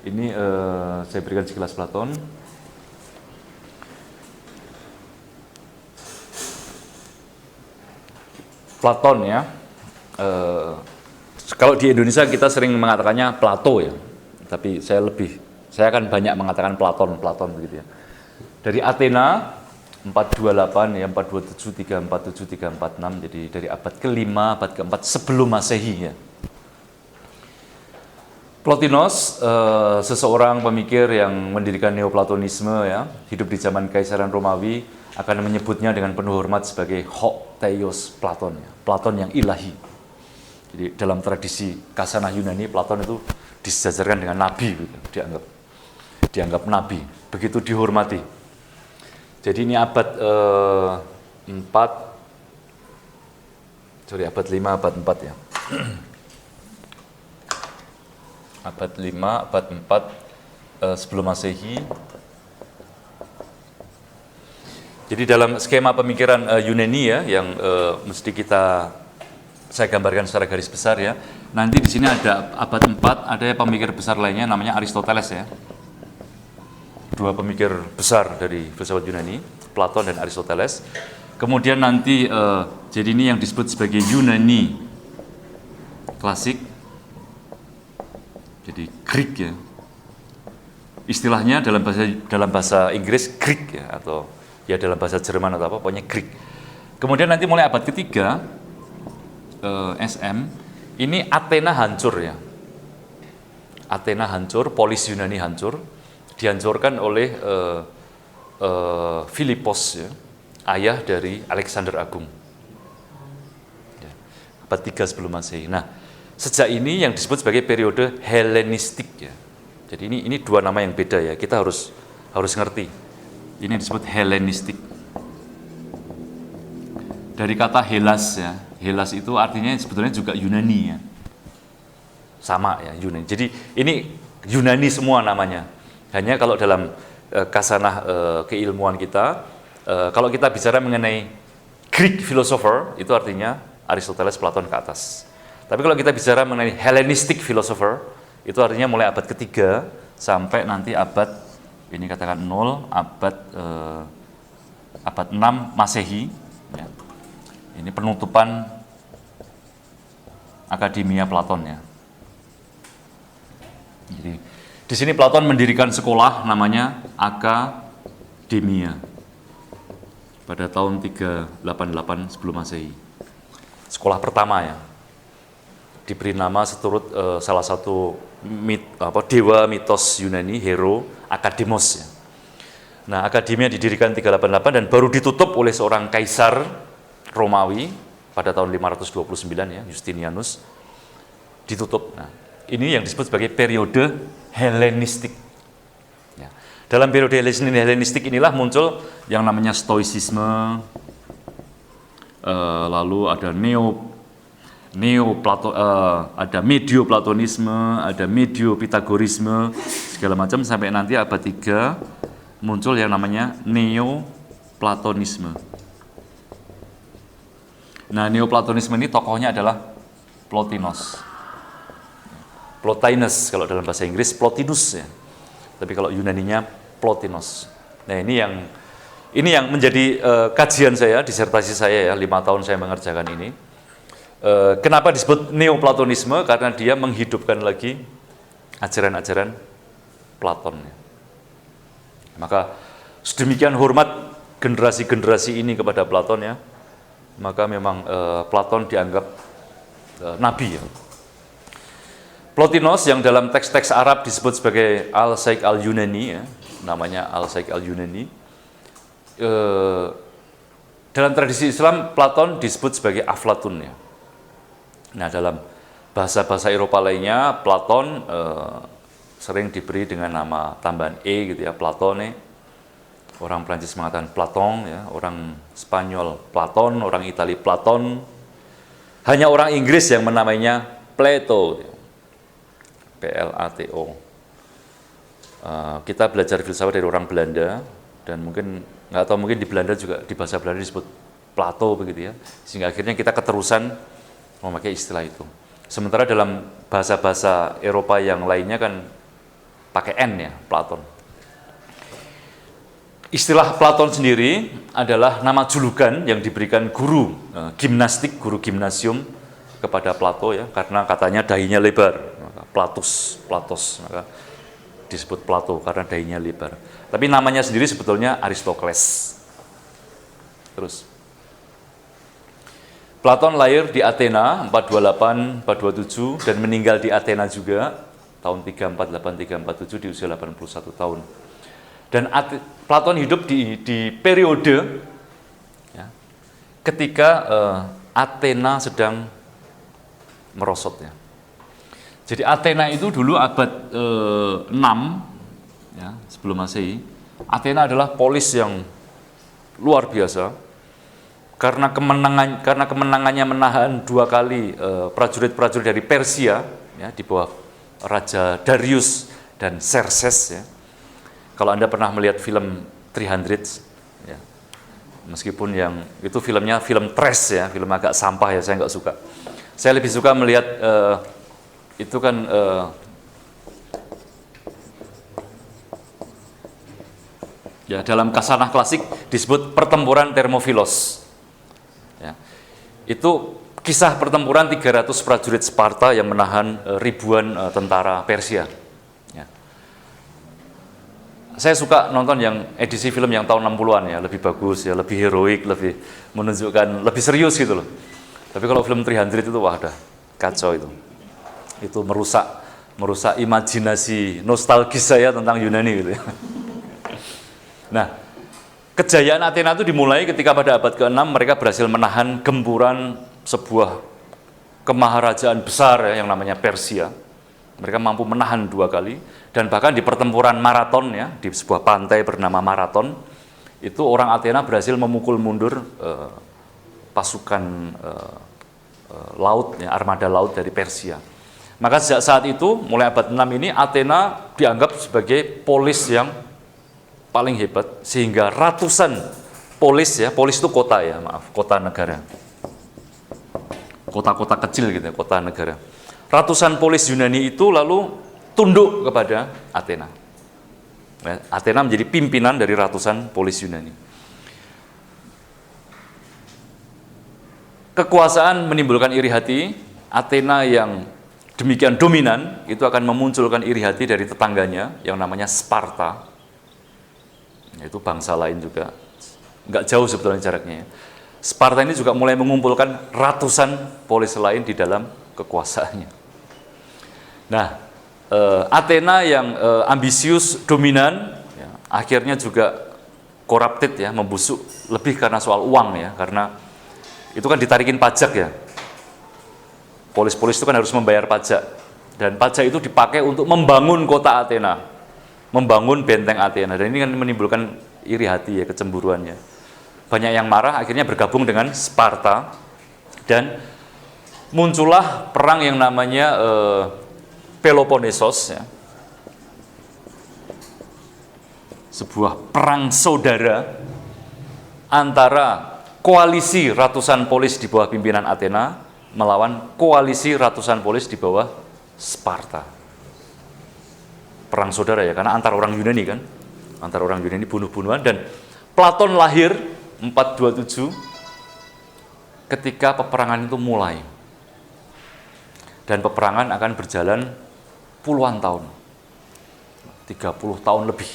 Ini saya berikan sekilas Platon. Platon ya. Kalau di Indonesia kita sering mengatakannya Plato ya. Tapi saya akan banyak mengatakan Platon begitu ya. Dari Athena 428 ya, 427 347 346, jadi dari abad ke-5 abad ke-4 sebelum Masehi ya. Plotinos, seseorang pemikir yang mendirikan Neoplatonisme ya, hidup di zaman Kaisaran Romawi, akan menyebutnya dengan penuh hormat sebagai Hok Theos Platon ya, Platon yang ilahi. Jadi dalam tradisi Kasanah Yunani, Platon itu disejajarkan dengan nabi gitu, dianggap nabi, begitu dihormati. Jadi ini abad 5, abad 4 ya. Abad 5, abad 4 sebelum Masehi. Jadi dalam skema pemikiran Yunani ya, yang mesti saya gambarkan secara garis besar ya. Nanti di sini ada abad 4, ada pemikir besar lainnya namanya Aristoteles ya. Dua pemikir besar dari filsafat Yunani, Platon dan Aristoteles. Kemudian nanti jadi ini yang disebut sebagai Yunani klasik. Jadi Greek ya. Istilahnya dalam bahasa Inggris Greek ya, atau ya dalam bahasa Jerman atau apa, pokoknya Greek. Kemudian nanti mulai abad ketiga SM ini Athena hancur ya. Athena hancur, polis Yunani hancur, dihancurkan oleh Philippos ya, ayah dari Alexander Agung. Ya, abad 3 sebelum Masehi. Nah, sejak ini yang disebut sebagai periode Helenistik ya. Jadi ini dua nama yang beda ya. Kita harus ngerti. Ini disebut Helenistik. Dari kata Hellas ya. Hellas itu artinya sebetulnya juga Yunani ya. Sama ya, Yunani. Jadi ini Yunani semua namanya. Hanya kalau dalam kasanah keilmuan kita, kalau kita bicara mengenai Greek philosopher, itu artinya Aristoteles, Platon ke atas. Tapi kalau kita bicara mengenai Hellenistic philosopher, itu artinya mulai abad ketiga sampai nanti abad, ini katakan 0, abad 6 Masehi. Ya. Ini penutupan Akademia Platon ya. Jadi di sini Platon mendirikan sekolah namanya Akademia pada tahun 388 sebelum Masehi. Sekolah pertama ya. Diberi nama seturut salah satu dewa mitos Yunani, hero Akademos ya. Nah, Akademia didirikan 388 dan baru ditutup oleh seorang kaisar Romawi pada tahun 529 ya, Justinianus. Ditutup. Nah, ini yang disebut sebagai periode Helenistik. Ya. Dalam periode Helenistik inilah muncul yang namanya Stoicisme, lalu ada ada Medioplatonisme, ada Mediopitagorisme, segala macam, sampai nanti abad 3 muncul yang namanya Neoplatonisme. Nah, Neoplatonisme ini tokohnya adalah Plotinos. Plotinus kalau dalam bahasa Inggris, Plotinus ya. Tapi kalau Yunaninya Plotinos. Nah, ini yang menjadi kajian saya, disertasi saya ya, 5 tahun saya mengerjakan ini. Kenapa disebut Neoplatonisme? Karena dia menghidupkan lagi ajaran-ajaran Platon. Maka sedemikian hormat generasi-generasi ini kepada Platon ya. Maka memang Platon dianggap nabi ya. Plotinos yang dalam teks-teks Arab disebut sebagai Al-Saik Al-Yunani ya, namanya Al-Saik Al-Yunani. Dalam tradisi Islam Platon disebut sebagai Aflatun ya. Nah, dalam bahasa-bahasa Eropa lainnya, Platon sering diberi dengan nama tambahan e gitu ya, Platone. Orang Prancis mengatakan Platon ya, orang Spanyol Platon, orang Itali Platon. Hanya orang Inggris yang menamainya Plato, Plato. Kita belajar filsafat dari orang Belanda, dan mungkin di Belanda juga, di bahasa Belanda disebut Plato begitu ya, sehingga akhirnya kita keterusan memakai istilah itu. Sementara dalam bahasa-bahasa Eropa yang lainnya kan pakai N ya, Platon. Istilah Platon sendiri adalah nama julukan yang diberikan guru gimnastik, guru gimnasium kepada Plato ya, karena katanya dahinya lebar, maka Platos, maka disebut Plato karena dahinya lebar. Tapi namanya sendiri sebetulnya Aristokles. Terus, Platon lahir di Athena 428, 427 dan meninggal di Athena juga tahun 348, 347 di usia 81 tahun. Dan Platon hidup di periode ya, ketika Athena sedang merosot ya. Jadi Athena itu dulu abad 6 ya, sebelum Masehi. Athena adalah polis yang luar biasa karena kemenangannya menahan 2 kali prajurit-prajurit dari Persia ya, di bawah Raja Darius dan Xerxes ya. Kalau Anda pernah melihat film 300 ya, meskipun yang itu filmnya film trash ya, film agak sampah ya, saya nggak suka. Saya lebih suka melihat itu kan ya, dalam kasanah klasik disebut pertempuran Thermopylos. Ya. Itu kisah pertempuran 300 prajurit Sparta yang menahan ribuan tentara Persia. Ya. Saya suka nonton yang edisi film yang tahun 60-an ya, lebih bagus ya, lebih heroik, lebih menunjukkan, lebih serius gitu loh. Tapi kalau film 300 itu wah dah kacau itu. Itu merusak imajinasi nostalgis saya tentang Yunani gitu ya. Nah, kejayaan Athena itu dimulai ketika pada abad ke-6 mereka berhasil menahan gempuran sebuah kemaharajaan besar ya, yang namanya Persia. Mereka mampu menahan 2 kali, dan bahkan di pertempuran Marathon ya, di sebuah pantai bernama Marathon, itu orang Athena berhasil memukul mundur pasukan laut, ya, armada laut dari Persia. Maka sejak saat itu, mulai abad 6 ini, Athena dianggap sebagai polis yang paling hebat, sehingga ratusan polis ya, polis itu kota ya, maaf, kota negara. Kota-kota kecil gitu ya, kota negara. Ratusan polis Yunani itu lalu tunduk kepada Athena. Athena menjadi pimpinan dari ratusan polis Yunani. Kekuasaan menimbulkan iri hati. Athena yang demikian dominan itu akan memunculkan iri hati dari tetangganya yang namanya Sparta. Itu bangsa lain juga, nggak jauh sebetulnya jaraknya. Sparta ini juga mulai mengumpulkan ratusan polis lain di dalam kekuasaannya. Nah, Athena yang ambisius, dominan, ya, akhirnya juga corrupted ya, membusuk, lebih karena soal uang ya, karena itu kan ditarikin pajak ya. Polis-polis itu kan harus membayar pajak, dan pajak itu dipakai untuk membangun kota Athena, membangun benteng Athena, dan ini kan menimbulkan iri hati ya, kecemburuannya. Banyak yang marah, akhirnya bergabung dengan Sparta, dan muncullah perang yang namanya Peloponnesos ya. Sebuah perang saudara antara koalisi ratusan polis di bawah pimpinan Athena melawan koalisi ratusan polis di bawah Sparta. Perang saudara ya, karena antar orang Yunani kan, antar orang Yunani bunuh-bunuhan. Dan Platon lahir 427 ketika peperangan itu mulai, dan peperangan akan berjalan puluhan tahun, 30 tahun lebih.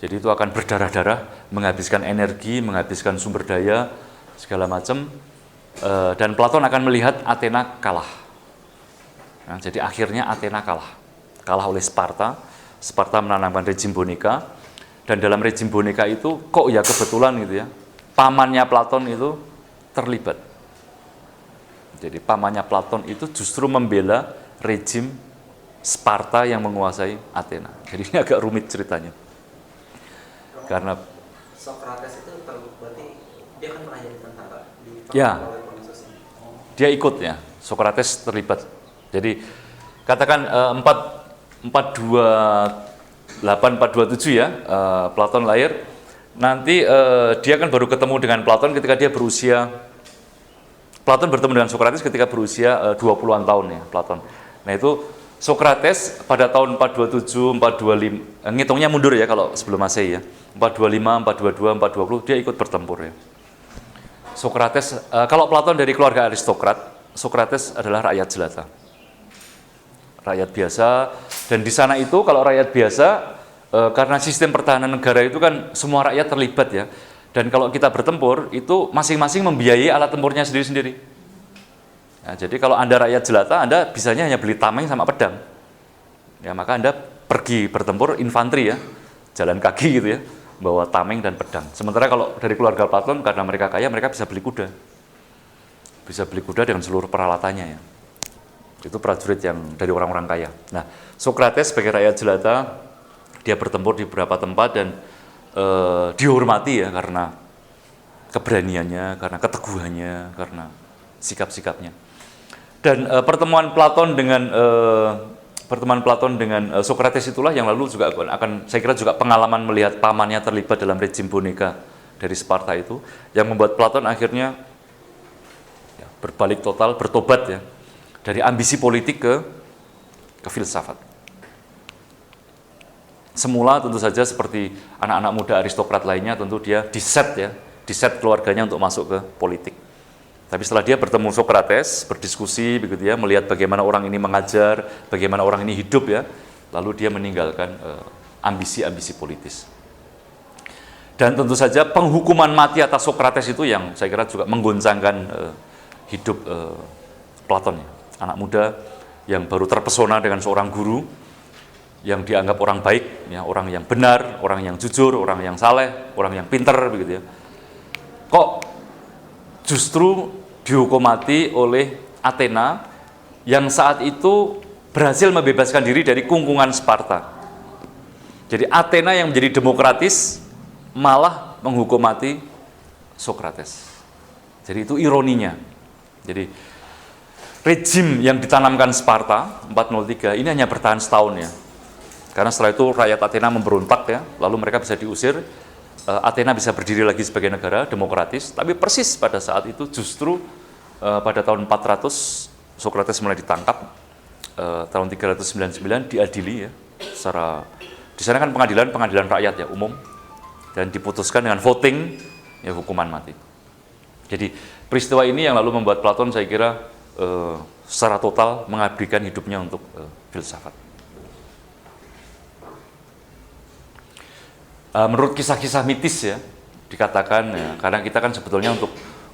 Jadi itu akan berdarah-darah, menghabiskan energi, menghabiskan sumber daya, segala macam. Dan Platon akan melihat Athena kalah. Nah, jadi akhirnya Athena kalah oleh Sparta. Sparta menanamkan rejim boneka, dan dalam rejim boneka itu kok ya kebetulan gitu ya, pamannya Platon itu terlibat. Jadi pamannya Platon itu justru membela rejim Sparta yang menguasai Athena. Jadi ini agak rumit ceritanya. Karena Socrates itu berarti dia kan pernah jadi tentara di ya, ini. dia ikut ya, Socrates terlibat. Jadi katakan 428, 427 ya, Platon lahir. Nanti dia kan baru ketemu dengan Platon ketika dia berusia, Platon bertemu dengan Socrates ketika berusia 20-an tahun ya, Platon. Nah itu Sokrates pada tahun 427, 425, ngitungnya mundur ya kalau sebelum Masehi ya. 425, 422, 420 dia ikut bertempur ya. Sokrates, kalau Platon dari keluarga aristokrat, Sokrates adalah rakyat jelata. Rakyat biasa, dan di sana itu kalau rakyat biasa, karena sistem pertahanan negara itu kan semua rakyat terlibat ya. Dan kalau kita bertempur, itu masing-masing membiayai alat tempurnya sendiri-sendiri. Nah, jadi kalau Anda rakyat jelata, Anda bisanya hanya beli tameng sama pedang. Ya, maka Anda pergi bertempur infanteri ya, jalan kaki gitu ya, bawa tameng dan pedang. Sementara kalau dari keluarga Platon, karena mereka kaya, mereka bisa beli kuda. Bisa beli kuda dengan seluruh peralatannya ya. Itu prajurit yang dari orang-orang kaya. Nah, Sokrates sebagai rakyat jelata, dia bertempur di beberapa tempat dan dihormati ya karena keberaniannya, karena keteguhannya, karena sikap-sikapnya. Dan pertemuan Platon dengan Sokrates itulah yang lalu juga akan, saya kira juga pengalaman melihat pamannya terlibat dalam rejim boneka dari Sparta itu, yang membuat Platon akhirnya ya, berbalik total, bertobat ya, dari ambisi politik ke filsafat. Semula tentu saja seperti anak-anak muda aristokrat lainnya, tentu dia diset keluarganya untuk masuk ke politik. Tapi setelah dia bertemu Sokrates, berdiskusi begitu ya, melihat bagaimana orang ini mengajar, bagaimana orang ini hidup ya, lalu dia meninggalkan ambisi-ambisi politis. Dan tentu saja penghukuman mati atas Sokrates itu yang saya kira juga menggoncangkan hidup Platon ya. Anak muda yang baru terpesona dengan seorang guru yang dianggap orang baik, ya, orang yang benar, orang yang jujur, orang yang saleh, orang yang pinter begitu ya. Kok justru dihukum mati oleh Athena yang saat itu berhasil membebaskan diri dari kungkungan Sparta. Jadi Athena yang menjadi demokratis malah menghukum mati Sokrates. Jadi itu ironinya. Jadi rejim yang ditanamkan Sparta 403 ini hanya bertahan setahun ya. Karena setelah itu rakyat Athena memberontak ya, lalu mereka bisa diusir. Athena bisa berdiri lagi sebagai negara demokratis, tapi persis pada saat itu justru pada tahun 400 Sokrates mulai ditangkap, tahun 399 diadili ya, secara di sana kan pengadilan rakyat ya umum, dan diputuskan dengan voting ya hukuman mati. Jadi peristiwa ini yang lalu membuat Platon saya kira secara total mengabdikan hidupnya untuk filsafat. Menurut kisah-kisah mitis ya dikatakan ya, karena kita kan sebetulnya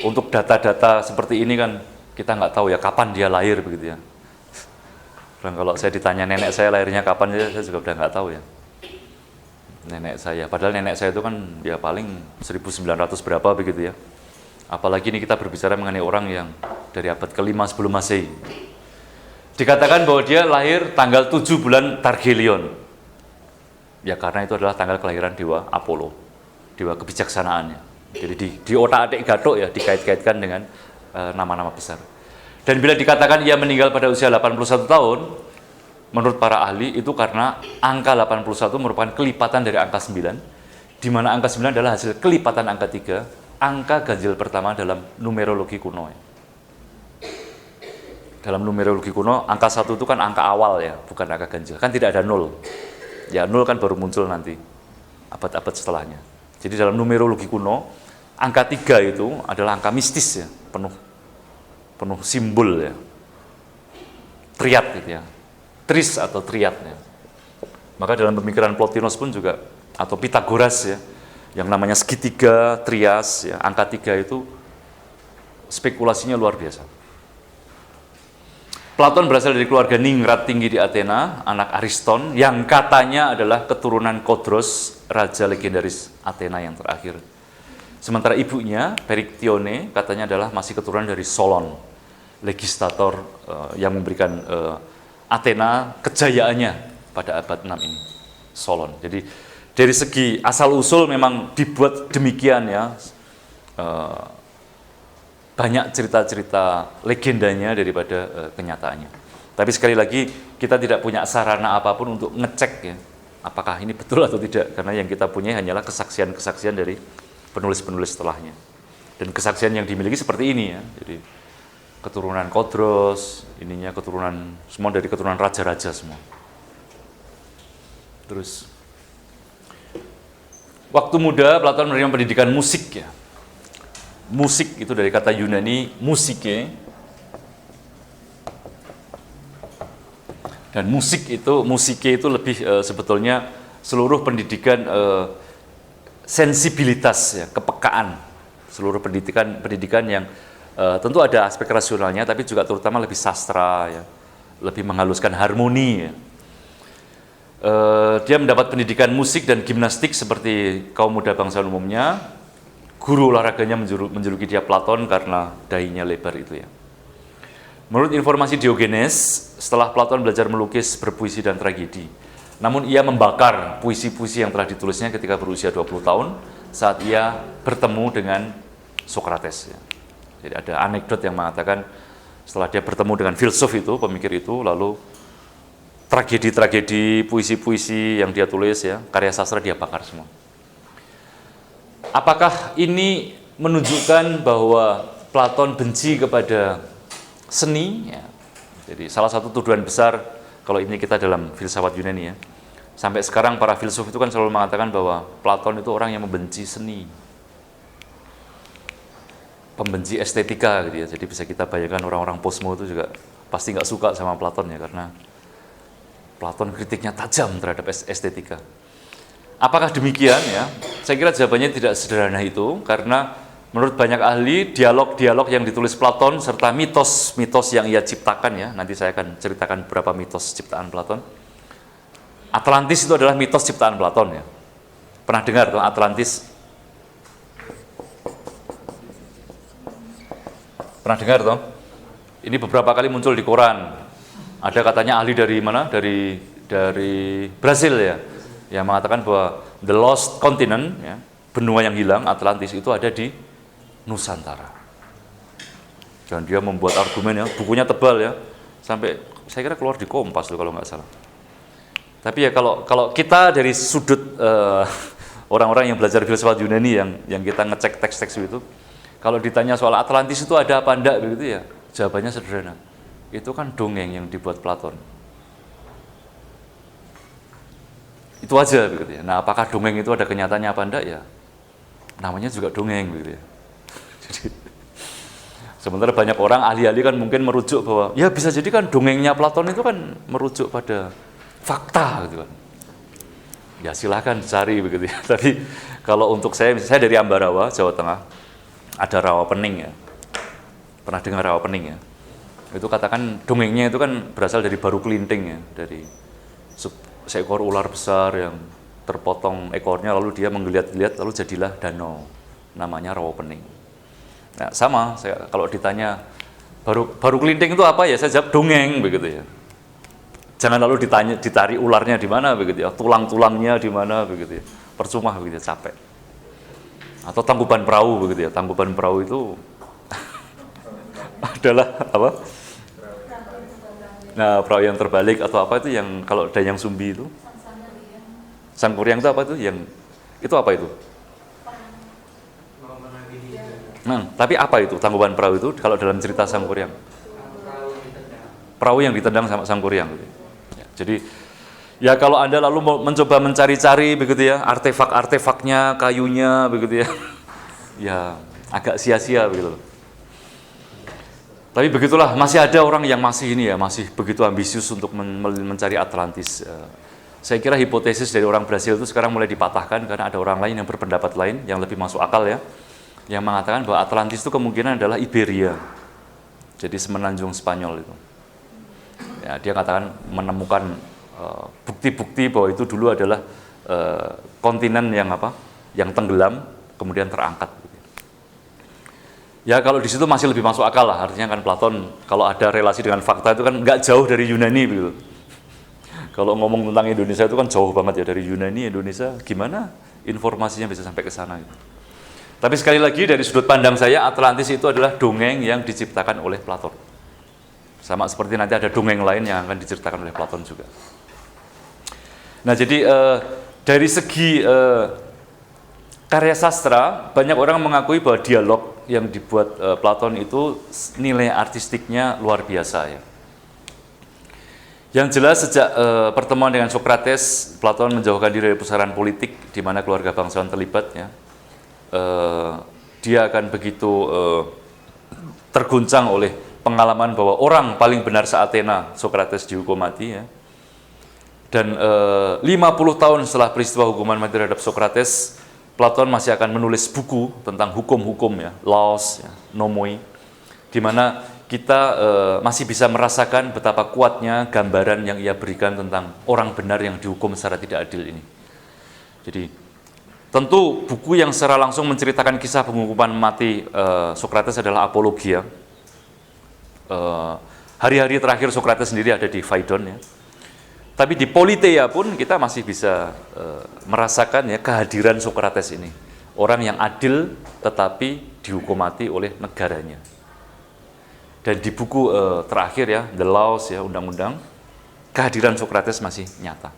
untuk data-data seperti ini kan kita nggak tahu ya kapan dia lahir begitu ya. Dan kalau saya ditanya nenek saya lahirnya kapan saya juga udah nggak tahu ya. Nenek saya, padahal nenek saya itu kan ya paling 1900 berapa begitu ya. Apalagi ini kita berbicara mengenai orang yang dari abad ke-5 sebelum Masehi. Dikatakan bahwa dia lahir tanggal 7 bulan Targelion. Ya karena itu adalah tanggal kelahiran dewa Apollo, dewa kebijaksanaannya. Jadi di otak-atik Gathuk ya dikait-kaitkan dengan nama-nama besar. Dan bila dikatakan ia meninggal pada usia 81 tahun, menurut para ahli itu karena angka 81 merupakan kelipatan dari angka 9, di mana angka 9 adalah hasil kelipatan angka 3, angka ganjil pertama dalam numerologi kuno. Dalam numerologi kuno, angka 1 itu kan angka awal ya, bukan angka ganjil. Kan tidak ada 0. Ya 0 kan baru muncul nanti, abad-abad setelahnya. Jadi dalam numerologi kuno, angka 3 itu adalah angka mistis ya, penuh simbol ya. Triad gitu ya. Tris atau triad ya. Maka dalam pemikiran Plotinus pun juga, atau Pitagoras ya, yang namanya segitiga, trias ya, angka 3 itu spekulasinya luar biasa. Platon berasal dari keluarga ningrat tinggi di Athena, anak Ariston, yang katanya adalah keturunan Kodros, raja legendaris Athena yang terakhir. Sementara ibunya, Periktione, katanya adalah masih keturunan dari Solon, legislator yang memberikan Athena kejayaannya pada abad 6 ini, Solon. Jadi dari segi asal-usul memang dibuat demikian ya, banyak cerita-cerita legendanya daripada kenyataannya. Tapi sekali lagi kita tidak punya sarana apapun untuk ngecek ya apakah ini betul atau tidak, karena yang kita punya hanyalah kesaksian-kesaksian dari penulis-penulis setelahnya. Dan kesaksian yang dimiliki seperti ini ya. Jadi keturunan Kodros, ininya keturunan semua dari keturunan raja-raja semua. Terus waktu muda Platon menerima pendidikan musik ya. Musik itu dari kata Yunani musike. Dan musike itu lebih sebetulnya seluruh pendidikan sensibilitas ya, kepekaan. Seluruh pendidikan yang tentu ada aspek rasionalnya, tapi juga terutama lebih sastra, ya, lebih menghaluskan harmoni. Ya. Dia mendapat pendidikan musik dan gimnastik seperti kaum muda bangsa umumnya. Guru olahraganya menjuluki dia Platon karena dahinya lebar itu ya. Menurut informasi Diogenes, setelah Platon belajar melukis, berpuisi dan tragedi. Namun ia membakar puisi-puisi yang telah ditulisnya ketika berusia 20 tahun saat ia bertemu dengan Sokrates. Ya. Jadi ada anekdot yang mengatakan setelah dia bertemu dengan filsuf itu, pemikir itu, lalu tragedi-tragedi, puisi-puisi yang dia tulis, ya, karya sastra dia bakar semua. Apakah ini menunjukkan bahwa Platon benci kepada seni? Ya. Jadi salah satu tuduhan besar kalau ini kita dalam filsafat Yunani ya. Sampai sekarang para filsuf itu kan selalu mengatakan bahwa Platon itu orang yang membenci seni. Pembenci estetika gitu ya. Jadi bisa kita bayangkan orang-orang posmo itu juga pasti nggak suka sama Platon ya, karena Platon kritiknya tajam terhadap estetika. Apakah demikian ya? Saya kira jawabannya tidak sederhana itu, karena menurut banyak ahli dialog-dialog yang ditulis Platon serta mitos-mitos yang ia ciptakan ya. Nanti saya akan ceritakan beberapa mitos ciptaan Platon. Atlantis itu adalah mitos ciptaan Platon ya. Pernah dengar tuh Atlantis? Pernah dengar toh? Ini beberapa kali muncul di koran. Ada katanya ahli dari mana? Dari Brasil ya, yang mengatakan bahwa the lost continent, ya, benua yang hilang Atlantis itu ada di Nusantara. Dan dia membuat argumen ya, bukunya tebal ya, sampai saya kira keluar di Kompas loh kalau nggak salah. Tapi ya kalau kita dari sudut orang-orang yang belajar filsafat Yunani yang kita ngecek teks-teks itu, kalau ditanya soal Atlantis itu ada apa enggak begitu ya, jawabannya sederhana. Itu kan dongeng yang dibuat Platon. Itu aja begitu ya. Nah, apakah dongeng itu ada kenyataannya apa enggak ya? Namanya juga dongeng begitu ya. Jadi sementara banyak orang ahli-ahli kan mungkin merujuk bahwa ya bisa jadi kan dongengnya Platon itu kan merujuk pada fakta gitu kan. Ya silahkan cari begitu ya. Tapi kalau untuk saya dari Ambarawa, Jawa Tengah, ada rawa pening ya. Pernah dengar rawa pening ya? Itu katakan dongengnya itu kan berasal dari baru kelinting ya, dari seekor ular besar yang terpotong ekornya lalu dia menggeliat-geliat lalu jadilah danau, namanya rawa pening. Nah, sama saya kalau ditanya baru kelinting itu apa ya, saya jawab dongeng begitu ya. Jangan lalu ditarik ularnya di mana begitu ya, tulang-tulangnya di mana begitu ya. Percuma begitu ya, capek. Atau Tangkuban Perahu begitu ya. Tangkuban Perahu itu adalah apa? Nah, perahu yang terbalik atau apa itu yang kalau Dayang Sumbi itu? Sangkuriang itu apa itu? Yang itu apa itu? Nah, tapi apa itu Tangkuban Perahu itu kalau dalam cerita Sangkuriang? Perahu yang ditendang sama Sangkuriang gitu. Ya, jadi ya kalau Anda lalu mencoba mencari-cari begitu ya, artefak-artefaknya, kayunya begitu ya. Ya, agak sia-sia begitu loh. Tapi begitulah, masih ada orang yang masih ini ya, masih begitu ambisius untuk mencari Atlantis. Saya kira hipotesis dari orang Brasil itu sekarang mulai dipatahkan karena ada orang lain yang berpendapat lain yang lebih masuk akal ya, yang mengatakan bahwa Atlantis itu kemungkinan adalah Iberia. Jadi semenanjung Spanyol itu. Ya, dia katakan menemukan bukti-bukti bahwa itu dulu adalah kontinen yang apa? Yang tenggelam kemudian terangkat. Ya kalau di situ masih lebih masuk akal lah, artinya kan Platon kalau ada relasi dengan fakta itu kan nggak jauh dari Yunani begitu. Kalau ngomong tentang Indonesia itu kan jauh banget ya dari Yunani, Indonesia gimana informasinya bisa sampai ke sana gitu. Tapi sekali lagi dari sudut pandang saya Atlantis itu adalah dongeng yang diciptakan oleh Platon. Sama seperti nanti ada dongeng lain yang akan diceritakan oleh Platon juga. Nah jadi dari segi karya sastra banyak orang mengakui bahwa dialog yang dibuat Platon itu nilai artistiknya luar biasa ya. Yang jelas sejak pertemuan dengan Sokrates, Platon menjauhkan diri dari pusaran politik di mana keluarga bangsawan terlibat ya. Dia akan begitu terguncang oleh pengalaman bahwa orang paling benar se-Athena, Sokrates dihukum mati ya. Dan 50 tahun setelah peristiwa hukuman mati terhadap Sokrates, Platon masih akan menulis buku tentang hukum-hukum ya, laos, ya, nomoi, di mana kita masih bisa merasakan betapa kuatnya gambaran yang ia berikan tentang orang benar yang dihukum secara tidak adil ini. Jadi tentu buku yang secara langsung menceritakan kisah penghukuman mati Sokrates adalah Apologia. Hari-hari terakhir Sokrates sendiri ada di Phaidon ya. Tapi di Politeia pun kita masih bisa merasakan ya kehadiran Sokrates ini. Orang yang adil tetapi dihukum mati oleh negaranya. Dan di buku terakhir ya, The Laws ya, undang-undang, kehadiran Sokrates masih nyata.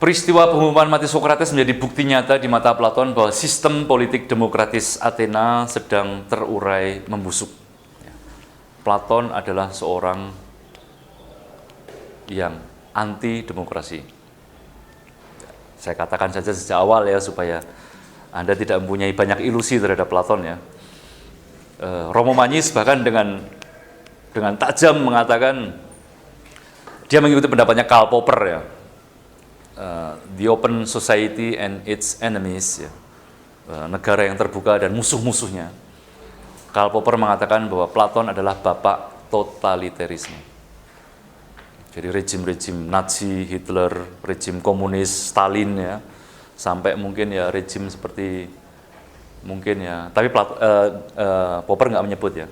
Peristiwa penghukuman mati Sokrates menjadi bukti nyata di mata Platon bahwa sistem politik demokratis Athena sedang terurai membusuk. Platon adalah seorang yang anti demokrasi. Saya katakan saja sejak awal ya supaya Anda tidak mempunyai banyak ilusi terhadap Platon ya. Romo Magnis bahkan dengan tajam mengatakan dia mengikuti pendapatnya Karl Popper ya. The Open Society and its Enemies ya. Negara yang terbuka dan musuh-musuhnya. Karl Popper mengatakan bahwa Platon adalah bapak totalitarisme. Jadi rejim-rejim Nazi, Hitler, rejim komunis, Stalin ya, sampai mungkin ya rejim seperti mungkin ya, tapi Popper nggak menyebut ya,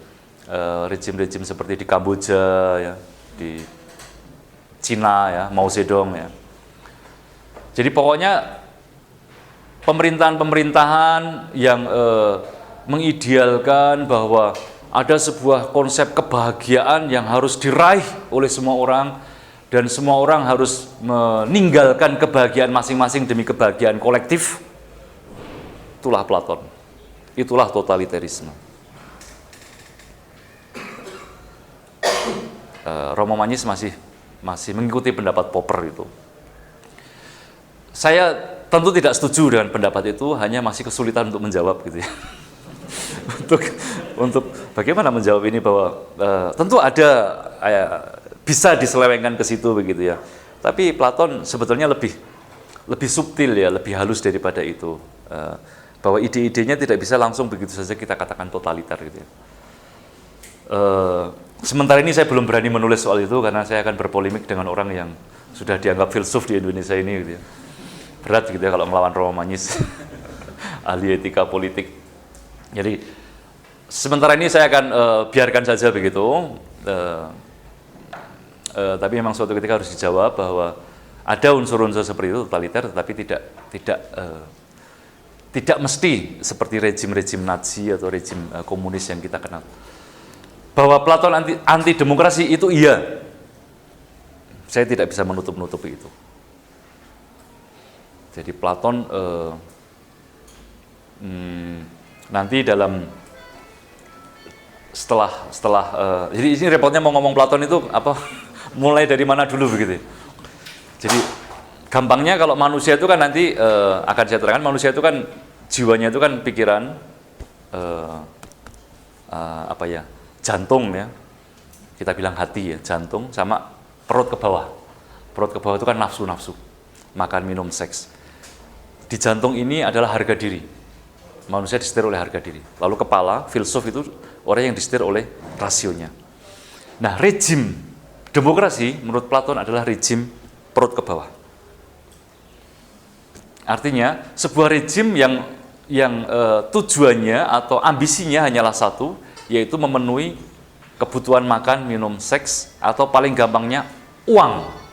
rejim-rejim seperti di Kamboja ya, di Cina ya, Mao Zedong ya. Jadi pokoknya pemerintahan-pemerintahan yang mengidealkan bahwa ada sebuah konsep kebahagiaan yang harus diraih oleh semua orang dan semua orang harus meninggalkan kebahagiaan masing-masing demi kebahagiaan kolektif. Itulah Platon. Itulah totalitarisme. Romo Magnis masih mengikuti pendapat Popper itu. Saya tentu tidak setuju dengan pendapat itu, hanya masih kesulitan untuk menjawab gitu ya. untuk bagaimana menjawab ini bahwa tentu ada bisa diselewengkan ke situ begitu ya. Tapi Platon sebetulnya lebih subtil ya, lebih halus daripada itu. Bahwa ide-idenya tidak bisa langsung begitu saja kita katakan totaliter gitu ya. Sementara ini saya belum berani menulis soal itu karena saya akan berpolemik dengan orang yang sudah dianggap filsuf di Indonesia ini gitu ya. Berat gitu ya kalau melawan Romo Magnis, ahli etika politik. Jadi sementara ini saya akan biarkan saja begitu. Tapi memang suatu ketika harus dijawab bahwa ada unsur-unsur seperti itu totaliter, tetapi tidak mesti seperti rejim-rejim Nazi atau rejim komunis yang kita kenal. Bahwa Platon anti demokrasi itu iya. Saya tidak bisa menutup-nutupi itu. Jadi Platon nanti dalam setelah jadi ini repotnya mau ngomong Platon itu apa mulai dari mana dulu begitu. Jadi gampangnya kalau manusia itu kan nanti akan saya terangkan, manusia itu kan jiwanya itu kan pikiran jantung ya, kita bilang hati ya, jantung sama perut ke bawah. Perut ke bawah itu kan nafsu, makan, minum, seks. Di jantung ini adalah harga diri. Manusia disetir oleh harga diri. Lalu kepala, filsuf itu orang yang disetir oleh rasionya. Nah, rejim demokrasi menurut Platon adalah rejim perut ke bawah. Artinya sebuah rejim yang tujuannya atau ambisinya hanyalah satu, yaitu memenuhi kebutuhan makan, minum, seks, atau paling gampangnya uang.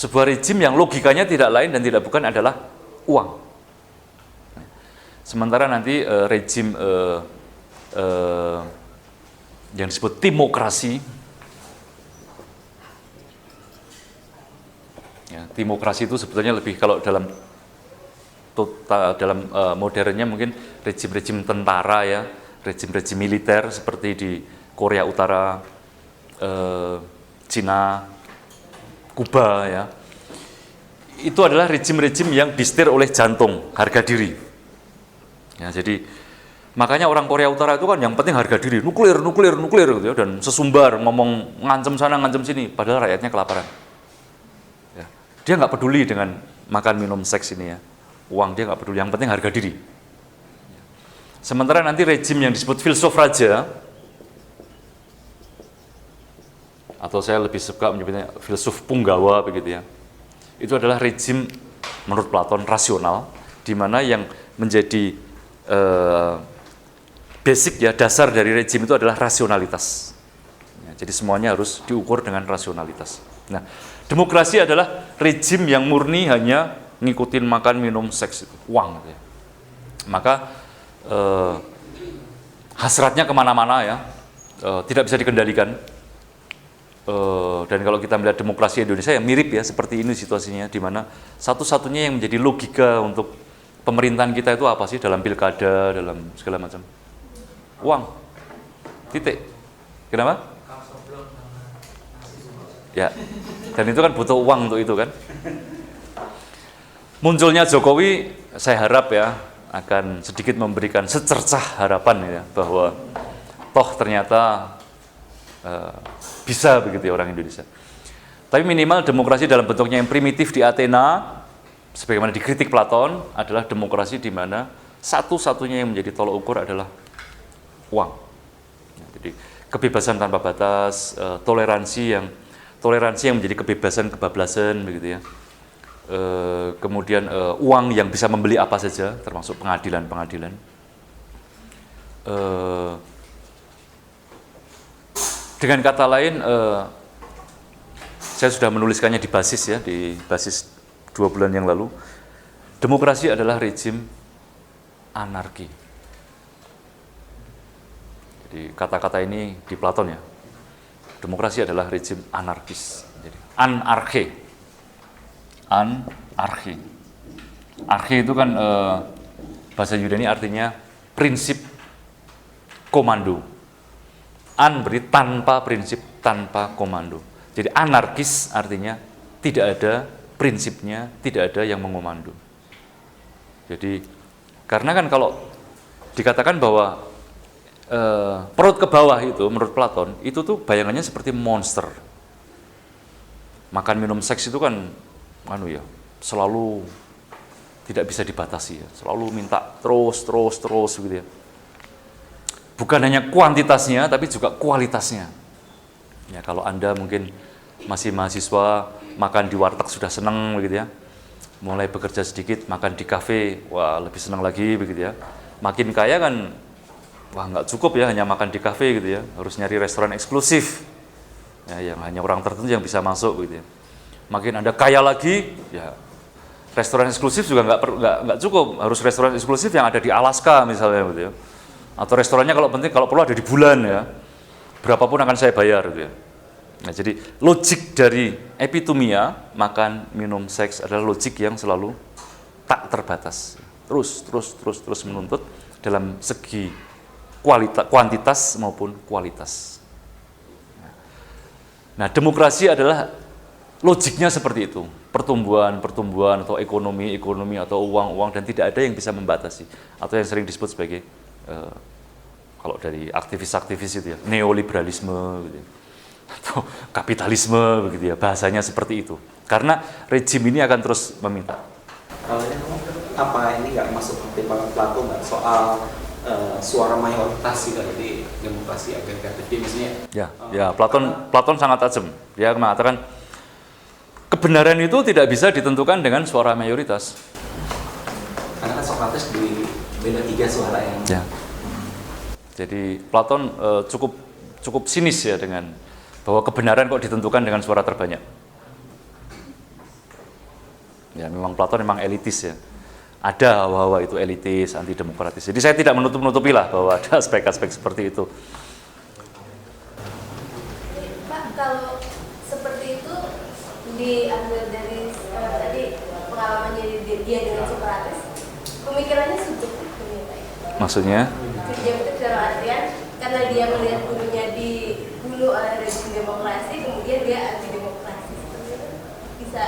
Sebuah rejim yang logikanya tidak lain dan tidak bukan adalah uang. Sementara nanti rejim yang disebut timokrasi, ya, timokrasi itu sebetulnya lebih kalau dalam dalam modernnya mungkin rejim-rejim tentara ya, rejim-rejim militer seperti di Korea Utara, Cina, Kuba ya. Itu adalah rejim-rejim yang disetir oleh jantung, harga diri. Ya, jadi makanya orang Korea Utara itu kan yang penting harga diri, nuklir gitu ya, dan sesumbar ngomong ngancem sana ngancem sini, padahal rakyatnya kelaparan. Ya. Dia nggak peduli dengan makan minum seks ini ya, uang dia nggak peduli, yang penting harga diri. Sementara nanti rejim yang disebut filsuf raja, atau saya lebih suka menyebutnya filsuf punggawa begitu ya, itu adalah rejim menurut Platon rasional, di mana yang menjadi basic ya, dasar dari rejim itu adalah rasionalitas. Ya, jadi semuanya harus diukur dengan rasionalitas. Nah, demokrasi adalah rejim yang murni hanya ngikutin makan minum seks, uang. Gitu ya. Maka hasratnya kemana-mana ya, tidak bisa dikendalikan. Dan kalau kita melihat demokrasi Indonesia ya mirip ya seperti ini situasinya, di mana satu-satunya yang menjadi logika untuk pemerintahan kita itu apa sih dalam pilkada, dalam segala macam? Uang, titik. Kenapa? Ya, dan itu kan butuh uang untuk itu kan. Munculnya Jokowi, saya harap ya akan sedikit memberikan secercah harapan ya, bahwa toh ternyata bisa begitu ya orang Indonesia. Tapi minimal demokrasi dalam bentuknya yang primitif di Athena, sebagaimana dikritik Platon, adalah demokrasi di mana satu-satunya yang menjadi tolok ukur adalah uang. Jadi kebebasan tanpa batas, toleransi yang menjadi kebebasan kebablasan begitu ya. Kemudian uang yang bisa membeli apa saja, termasuk pengadilan-pengadilan. Dengan kata lain, saya sudah menuliskannya di basis 2 bulan yang lalu. Demokrasi adalah rejim anarki. Jadi kata-kata ini di Platon ya. Demokrasi adalah rejim anarkis. Jadi anarche. Arche itu kan bahasa Yunani artinya prinsip komando. An beri tanpa prinsip, tanpa komando. Jadi anarkis artinya tidak ada prinsipnya, tidak ada yang mengomando. Jadi karena kan kalau dikatakan bahwa perut ke bawah itu menurut Platon itu tuh bayangannya seperti monster. Makan minum seks itu kan selalu tidak bisa dibatasi ya, selalu minta terus gitu ya. Bukan hanya kuantitasnya tapi juga kualitasnya. Ya, kalau Anda mungkin masih mahasiswa, makan di warteg sudah senang begitu ya. Mulai bekerja sedikit, makan di kafe, wah lebih senang lagi begitu ya. Makin kaya kan, wah nggak cukup ya hanya makan di kafe gitu ya. Harus nyari restoran eksklusif, ya, yang hanya orang tertentu yang bisa masuk gitu ya. Makin Anda kaya lagi, ya restoran eksklusif juga nggak cukup. Harus restoran eksklusif yang ada di Alaska misalnya gitu ya. Atau restorannya kalau perlu ada di bulan ya. Berapapun akan saya bayar gitu ya. Nah, jadi logik dari epitomia makan minum seks adalah logik yang selalu tak terbatas. Terus menuntut dalam segi kuantitas maupun kualitas. Nah, demokrasi adalah logiknya seperti itu. Pertumbuhan atau ekonomi atau uang dan tidak ada yang bisa membatasi, atau yang sering disebut sebagai kalau dari aktivis-aktivis itu ya, neoliberalisme gitu ya, atau kapitalisme begitu ya, bahasanya seperti itu. Karena rejim ini akan terus meminta. Kalau ini apa ini nggak masuk pertimbangan Plato nggak soal suara mayoritas juga di demokrasi agregatif misalnya? Ya, Platon sangat tajam. Dia mengatakan kebenaran itu tidak bisa ditentukan dengan suara mayoritas. Karena kan Socrates beda 3 suara yang. Ya. Jadi Platon cukup sinis ya dengan bahwa kebenaran kok ditentukan dengan suara terbanyak. Ya, memang Platon memang elitis ya. Ada hawa-hawa itu elitis, anti demokratis. Jadi saya tidak menutup-nutupi lah bahwa ada aspek-aspek seperti itu. Pak, kalau seperti itu diambil dari tadi pengalaman dia dengan Socrates, pemikirannya subjektif ini Pak. Maksudnya? Subjektif dalam artian karena dia melihat gurunya dibunuh oleh rezim demokrasi, kemudian dia anti demokrasi. Seperti itu bisa.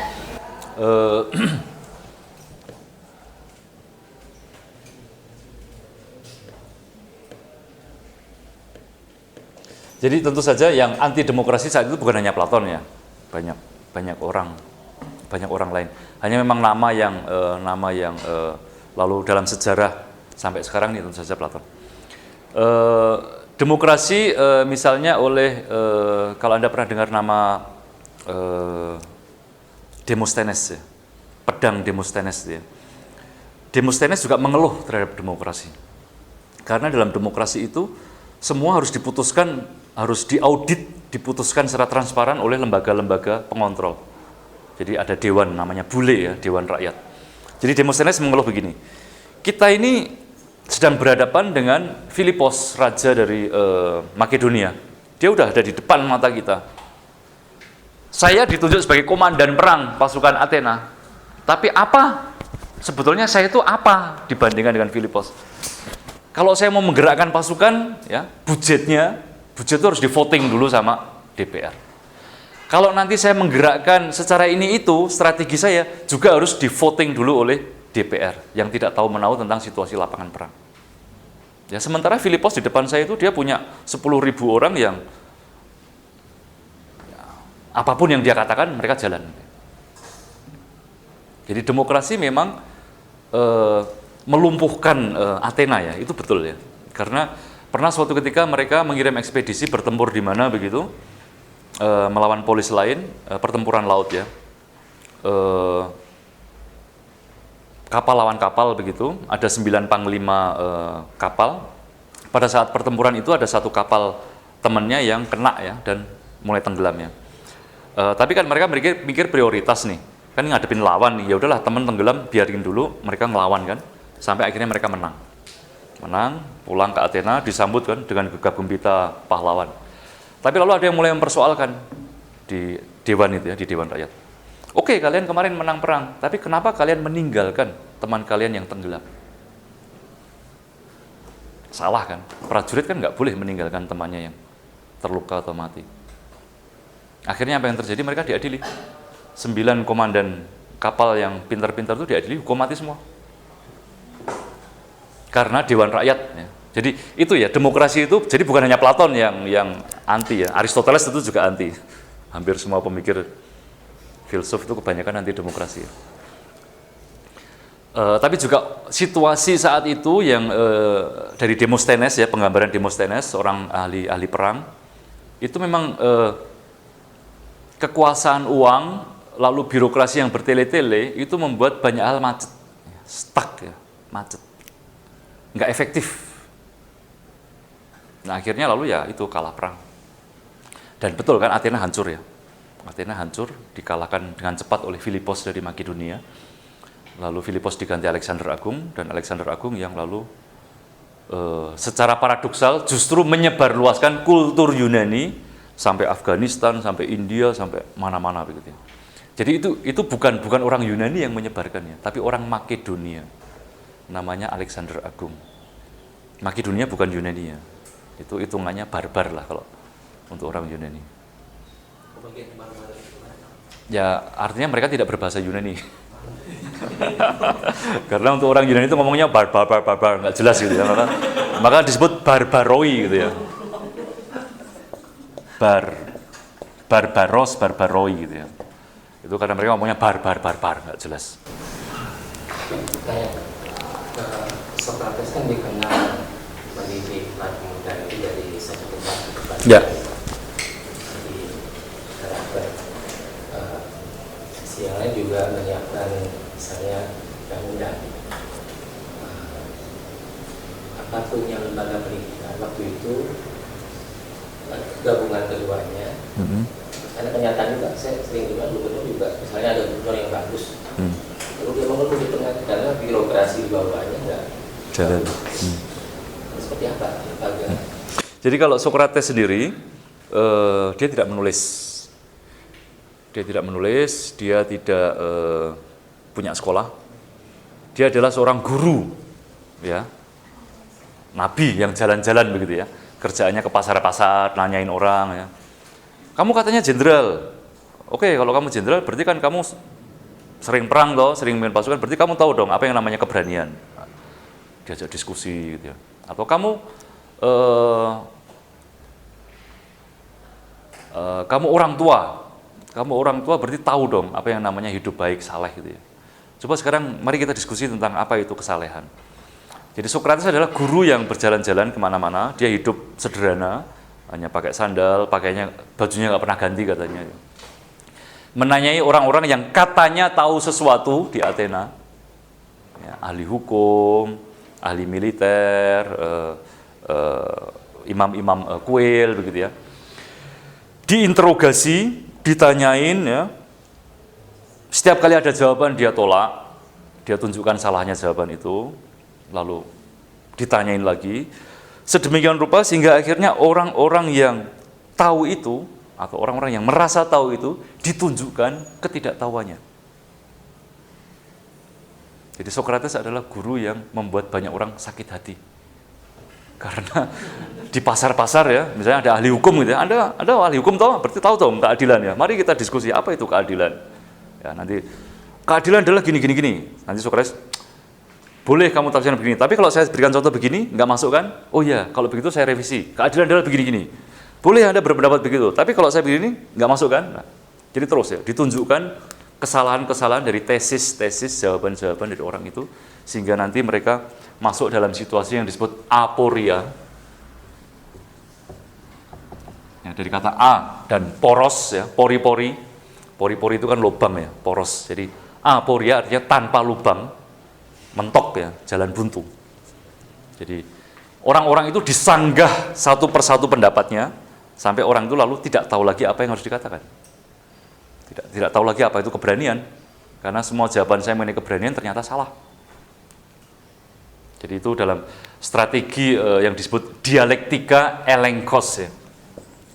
Jadi tentu saja yang anti demokrasi saat itu bukan hanya Platon ya, banyak orang lain. Hanya memang nama yang lalu dalam sejarah sampai sekarang ini tentu saja Platon. Demokrasi misalnya oleh kalau Anda pernah dengar nama Demosthenes ya, pedang Demosthenes ya. Demosthenes juga mengeluh terhadap demokrasi. Karena dalam demokrasi itu semua harus diputuskan, harus diaudit, diputuskan secara transparan oleh lembaga-lembaga pengontrol. Jadi ada dewan namanya Bule ya, Dewan Rakyat. Jadi Demosthenes mengeluh begini, kita ini sedang berhadapan dengan Filipos, raja dari Makedonia. Dia udah ada di depan mata kita. Saya ditunjuk sebagai komandan perang pasukan Athena. Tapi apa? Sebetulnya saya itu apa dibandingkan dengan Filipos? Kalau saya mau menggerakkan pasukan, ya budget itu harus di voting dulu sama DPR. Kalau nanti saya menggerakkan secara ini itu, strategi saya juga harus di voting dulu oleh DPR yang tidak tahu menahu tentang situasi lapangan perang. Ya, sementara Filipos di depan saya itu dia punya 10.000 orang yang ya, apapun yang dia katakan mereka jalan. Jadi demokrasi memang melumpuhkan Athena ya, itu betul ya. Karena pernah suatu ketika mereka mengirim ekspedisi bertempur di mana begitu, melawan polis lain, pertempuran laut ya. Kapal lawan kapal begitu, ada 9 panglima kapal. Pada saat pertempuran itu ada satu kapal temannya yang kena ya dan mulai tenggelam ya. Tapi kan mereka mikir prioritas nih, kan ngadepin lawan nih, ya udahlah teman tenggelam biarin dulu, mereka ngelawan kan. Sampai akhirnya mereka menang, pulang ke Athena, disambut kan dengan gegap gempita pahlawan. Tapi lalu ada yang mulai mempersoalkan di dewan itu ya, di Dewan Rakyat. Oke, kalian kemarin menang perang, tapi kenapa kalian meninggalkan teman kalian yang tenggelam? Salah kan? Prajurit kan nggak boleh meninggalkan temannya yang terluka atau mati. Akhirnya apa yang terjadi? Mereka diadili. 9 komandan kapal yang pintar-pintar itu diadili, hukum mati semua. Karena Dewan Rakyat ya. Jadi itu ya, demokrasi itu jadi bukan hanya Platon yang anti ya, Aristoteles itu juga anti. Hampir semua pemikir filsuf itu kebanyakan anti demokrasi. Tapi juga situasi saat itu yang dari Demosthenes ya, penggambaran Demosthenes, orang ahli perang, itu memang kekuasaan uang lalu birokrasi yang bertele-tele itu membuat banyak hal macet, stuck ya, macet. Nggak efektif. Nah akhirnya lalu ya itu kalah perang. Dan betul kan Athena hancur ya. Athena hancur, dikalahkan dengan cepat oleh Filipos dari Makedonia. Lalu Filipos diganti Alexander Agung, dan Alexander Agung yang lalu secara paradoksal justru menyebarluaskan kultur Yunani sampai Afghanistan, sampai India, sampai mana-mana begitu. Jadi itu bukan orang Yunani yang menyebarkannya, tapi orang Makedonia. Namanya Alexander Agung. Makedonia bukan Yunani ya. Itu hitungannya barbar lah kalau untuk orang Yunani. Ya artinya mereka tidak berbahasa Yunani. Karena untuk orang Yunani itu ngomongnya barbar, nggak jelas gitu ya. Maka disebut barbaroi gitu ya. Barbaroi gitu ya. Itu karena mereka ngomongnya barbar, nggak jelas. Sokrates kan dikenal mendidik anak muda itu dari satu tempat ke tempat. Ya. Jadi karakter siangnya juga menyiapkan misalnya yang muda. Apa punya lembaga pendidikan waktu itu gabungan keduanya. Karena kenyataan juga saya sering juga gubernur juga misalnya ada gubernur yang bagus. Lalu dia mengeluh di tengah karena birokrasi di bawahnya enggak jalan. Seperti apa? Jadi kalau Sokrates sendiri, dia tidak menulis. Dia tidak punya sekolah. Dia adalah seorang guru, ya, nabi yang jalan-jalan begitu ya. Kerjaannya ke pasar-pasar, nanyain orang ya. Kamu katanya jenderal. Oke, kalau kamu jenderal berarti kan kamu sering perang toh, sering memimpin pasukan, berarti kamu tahu dong apa yang namanya keberanian. Diajak diskusi gitu ya. Atau kamu kamu orang tua berarti tahu dong apa yang namanya hidup baik, saleh gitu ya. Coba sekarang mari kita diskusi tentang apa itu kesalehan. Jadi Sokrates adalah guru yang berjalan-jalan kemana-mana, dia hidup sederhana, hanya pakai sandal, pakainya bajunya nggak pernah ganti katanya. Menanyai orang-orang yang katanya tahu sesuatu di Athena, ya, ahli hukum, ahli militer, imam-imam kuil begitu ya. Diinterogasi, ditanyain ya. Setiap kali ada jawaban dia tolak, dia tunjukkan salahnya jawaban itu, lalu ditanyain lagi. Sedemikian rupa sehingga akhirnya orang-orang yang tahu itu atau orang-orang yang merasa tahu itu ditunjukkan ketidaktahuannya. Jadi Sokrates adalah guru yang membuat banyak orang sakit hati. Karena di pasar-pasar ya, misalnya ada ahli hukum gitu ya, ada ahli hukum toh, berarti tahu toh keadilan ya. Mari kita diskusi apa itu keadilan. Ya, nanti keadilan adalah gini. Nanti Sokrates, boleh kamu tafsirkan begini, tapi kalau saya berikan contoh begini, nggak masuk kan? Oh iya, kalau begitu saya revisi. Keadilan adalah begini. Boleh Anda berpendapat begitu, tapi kalau saya begini, nggak masuk kan? Nah, jadi terus ya, ditunjukkan kesalahan-kesalahan dari tesis-tesis, jawaban-jawaban dari orang itu, sehingga nanti mereka masuk dalam situasi yang disebut aporia. Ya, dari kata a dan poros ya, pori-pori. Pori-pori itu kan lubang ya, poros. Jadi aporia artinya tanpa lubang, mentok ya, jalan buntu. Jadi orang-orang itu disanggah satu persatu pendapatnya, sampai orang itu lalu tidak tahu lagi apa yang harus dikatakan. Tidak tahu lagi apa itu keberanian, karena semua jawaban saya mengenai keberanian ternyata salah. Jadi itu dalam strategi yang disebut dialektika elenkos ya.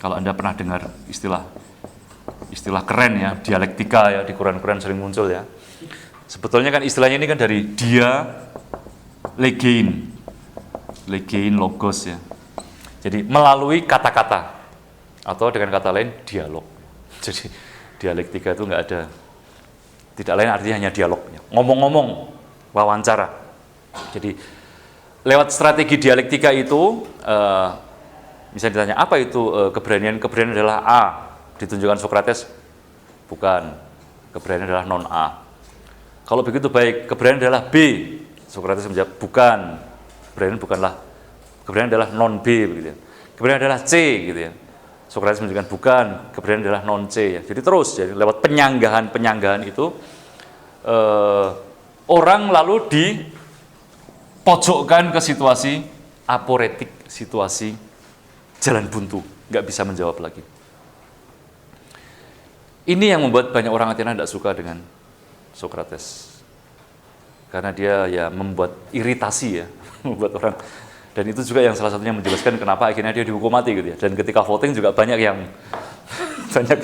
Kalau Anda pernah dengar istilah keren ya, dialektika ya, di Quran-Quran sering muncul ya. Sebetulnya kan istilahnya ini kan dari dia legein logos ya. Jadi melalui kata-kata atau dengan kata lain dialog. Jadi dialektika itu nggak ada, tidak lain artinya hanya dialognya. Ngomong-ngomong, wawancara. Jadi lewat strategi dialektika itu, misalnya ditanya apa itu keberanian? Keberanian adalah A, ditunjukkan Sokrates, bukan. Keberanian adalah non A. Kalau begitu baik, keberanian adalah B. Sokrates menjawab, bukan. Keberanian adalah non B begitu ya. Keberanian adalah C gitu ya. Sokrates menunjukkan bukan, keberanian adalah non C ya. Jadi terus, jadi lewat penyanggahan itu orang lalu dipojokkan ke situasi aporetik, situasi jalan buntu, nggak bisa menjawab lagi. Ini yang membuat banyak orang Athena tidak suka dengan Sokrates, karena dia ya membuat iritasi ya, membuat orang. Dan itu juga yang salah satunya menjelaskan kenapa akhirnya dia dihukum mati gitu ya. Dan ketika voting juga banyak yang karena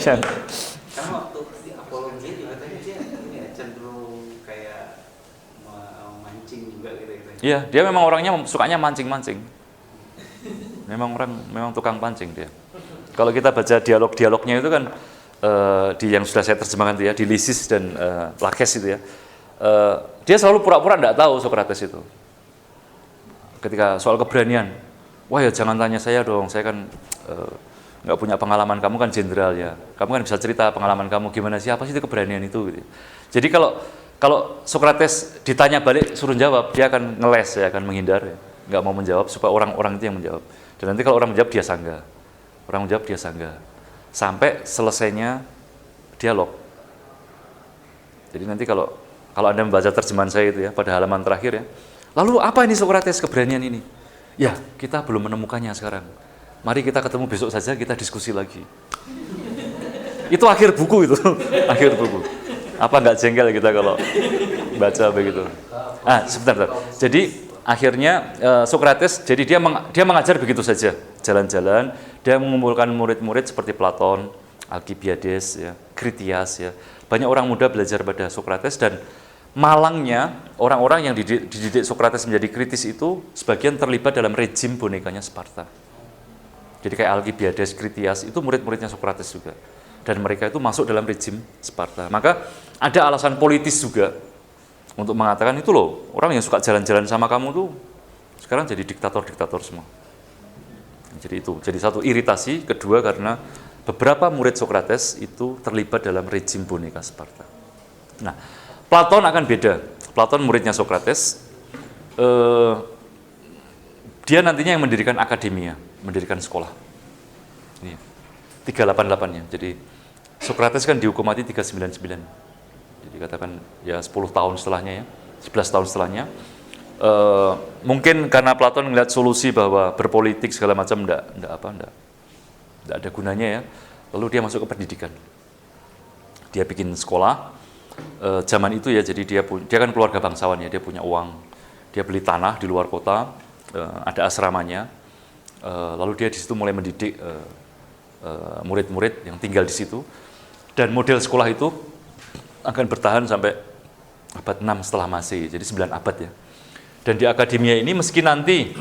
waktu di apologia juga tadi dia ini ya, cenderung kayak mancing juga gitu. Iya, dia memang orangnya sukanya mancing-mancing. Memang tukang pancing dia. Kalau kita baca dialog-dialognya itu kan di yang sudah saya terjemahkan itu ya, di Lysis dan Lakes itu ya. Dia selalu pura-pura tidak tahu Sokrates itu. Ketika soal keberanian, wah ya jangan tanya saya dong, saya kan nggak punya pengalaman, kamu kan jenderal ya, kamu kan bisa cerita pengalaman kamu gimana sih, apa sih itu keberanian itu gitu. Jadi kalau Sokrates ditanya balik suruh jawab, dia akan ngeles ya, akan menghindar ya, nggak mau menjawab supaya orang-orang itu yang menjawab. Dan nanti kalau orang menjawab dia sanggah, sampai selesainya dialog. Jadi nanti kalau Anda membaca terjemahan saya itu ya, pada halaman terakhir ya, lalu apa ini Sokrates keberanian ini? Ya, kita belum menemukannya sekarang. Mari kita ketemu besok saja, kita diskusi lagi. Itu akhir buku itu, akhir buku. Apa nggak jengkel kita kalau baca begitu? Sebentar. Jadi akhirnya Sokrates, jadi dia mengajar begitu saja, jalan-jalan. Dia mengumpulkan murid-murid seperti Platon, Alkibiades, ya, Critias, ya. Banyak orang muda belajar pada Sokrates dan malangnya orang-orang yang dididik Sokrates menjadi kritis itu sebagian terlibat dalam rejim bonekanya Sparta. Jadi kayak Alkibiades, Kritias itu murid-muridnya Sokrates juga. Dan mereka itu masuk dalam rejim Sparta. Maka ada alasan politis juga untuk mengatakan itu loh, orang yang suka jalan-jalan sama kamu tuh sekarang jadi diktator-diktator semua. Jadi itu, jadi satu iritasi, kedua karena beberapa murid Sokrates itu terlibat dalam rejim boneka Sparta. Nah, Platon akan beda. Platon muridnya Sokrates, dia nantinya yang mendirikan akademia, mendirikan sekolah. Ini 388-nya. Jadi Sokrates kan dihukum mati 399. Jadi katakan ya 10 tahun setelahnya ya, 11 tahun setelahnya. Mungkin karena Platon melihat solusi bahwa berpolitik segala macam enggak ada gunanya ya. Lalu dia masuk ke pendidikan. Dia bikin sekolah. Zaman itu ya, jadi dia kan keluarga bangsawan ya, dia punya uang. Dia beli tanah di luar kota, ada asramanya. Lalu dia di situ mulai mendidik murid-murid yang tinggal di situ. Dan model sekolah itu akan bertahan sampai abad 6 setelah Masehi, jadi 9 abad ya. Dan di akademia ini meski nanti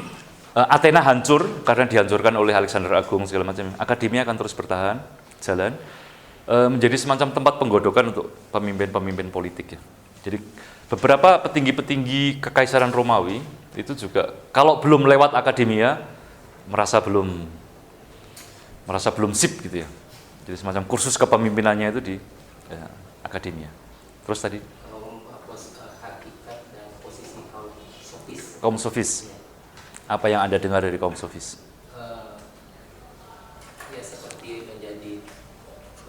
Athena hancur karena dihancurkan oleh Alexander Agung segala macam, akademia akan terus bertahan, jalan, menjadi semacam tempat penggodokan untuk pemimpin-pemimpin politik ya. Jadi beberapa petinggi-petinggi kekaisaran Romawi itu juga kalau belum lewat akademia merasa belum sip gitu ya. Jadi semacam kursus kepemimpinannya itu di akademia. Terus tadi hakikat dan posisi kaum sofis. Kaum sofis. Apa yang Anda dengar dari kaum sofis? Ya seperti menjadi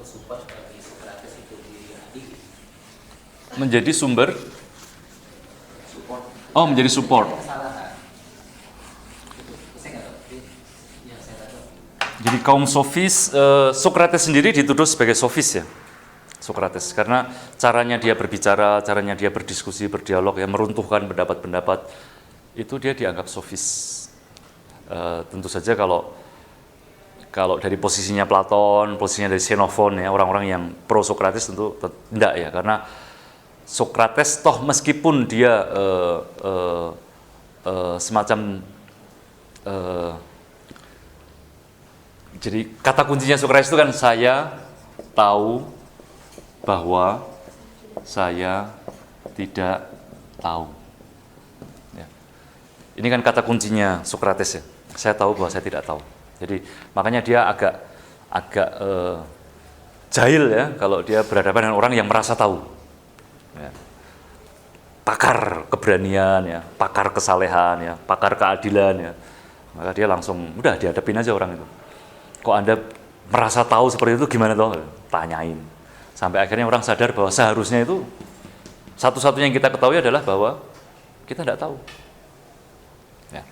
support bagi Sokrates itu diri. Menjadi sumber Support. Oh, menjadi support. Kesalahan. Saya nggak tahu. Ya saya nggak tahu. Jadi kaum sofis, Sokrates sendiri dituduh sebagai sofis ya, Sokrates, karena caranya dia berbicara, caranya dia berdiskusi, berdialog, ya meruntuhkan pendapat-pendapat, itu dia dianggap sofis. Tentu saja kalau dari posisinya Platon, posisinya dari Xenophon ya, orang-orang yang pro Sokrates tentu tidak ya, karena Sokrates toh meskipun dia semacam jadi kata kuncinya Sokrates itu kan saya tahu bahwa saya tidak tahu. Ya. Ini kan kata kuncinya Sokrates ya. Saya tahu bahwa saya tidak tahu. Jadi makanya dia agak jahil ya kalau dia berhadapan dengan orang yang merasa tahu. Ya. Pakar keberanian ya, pakar kesalehan ya, pakar keadilan ya. Maka dia langsung udah dihadapin aja orang itu. Kok Anda merasa tahu seperti itu gimana toh? Tanyain. Sampai akhirnya orang sadar bahwa seharusnya itu satu-satunya yang kita ketahui adalah bahwa kita tidak tahu. Ya.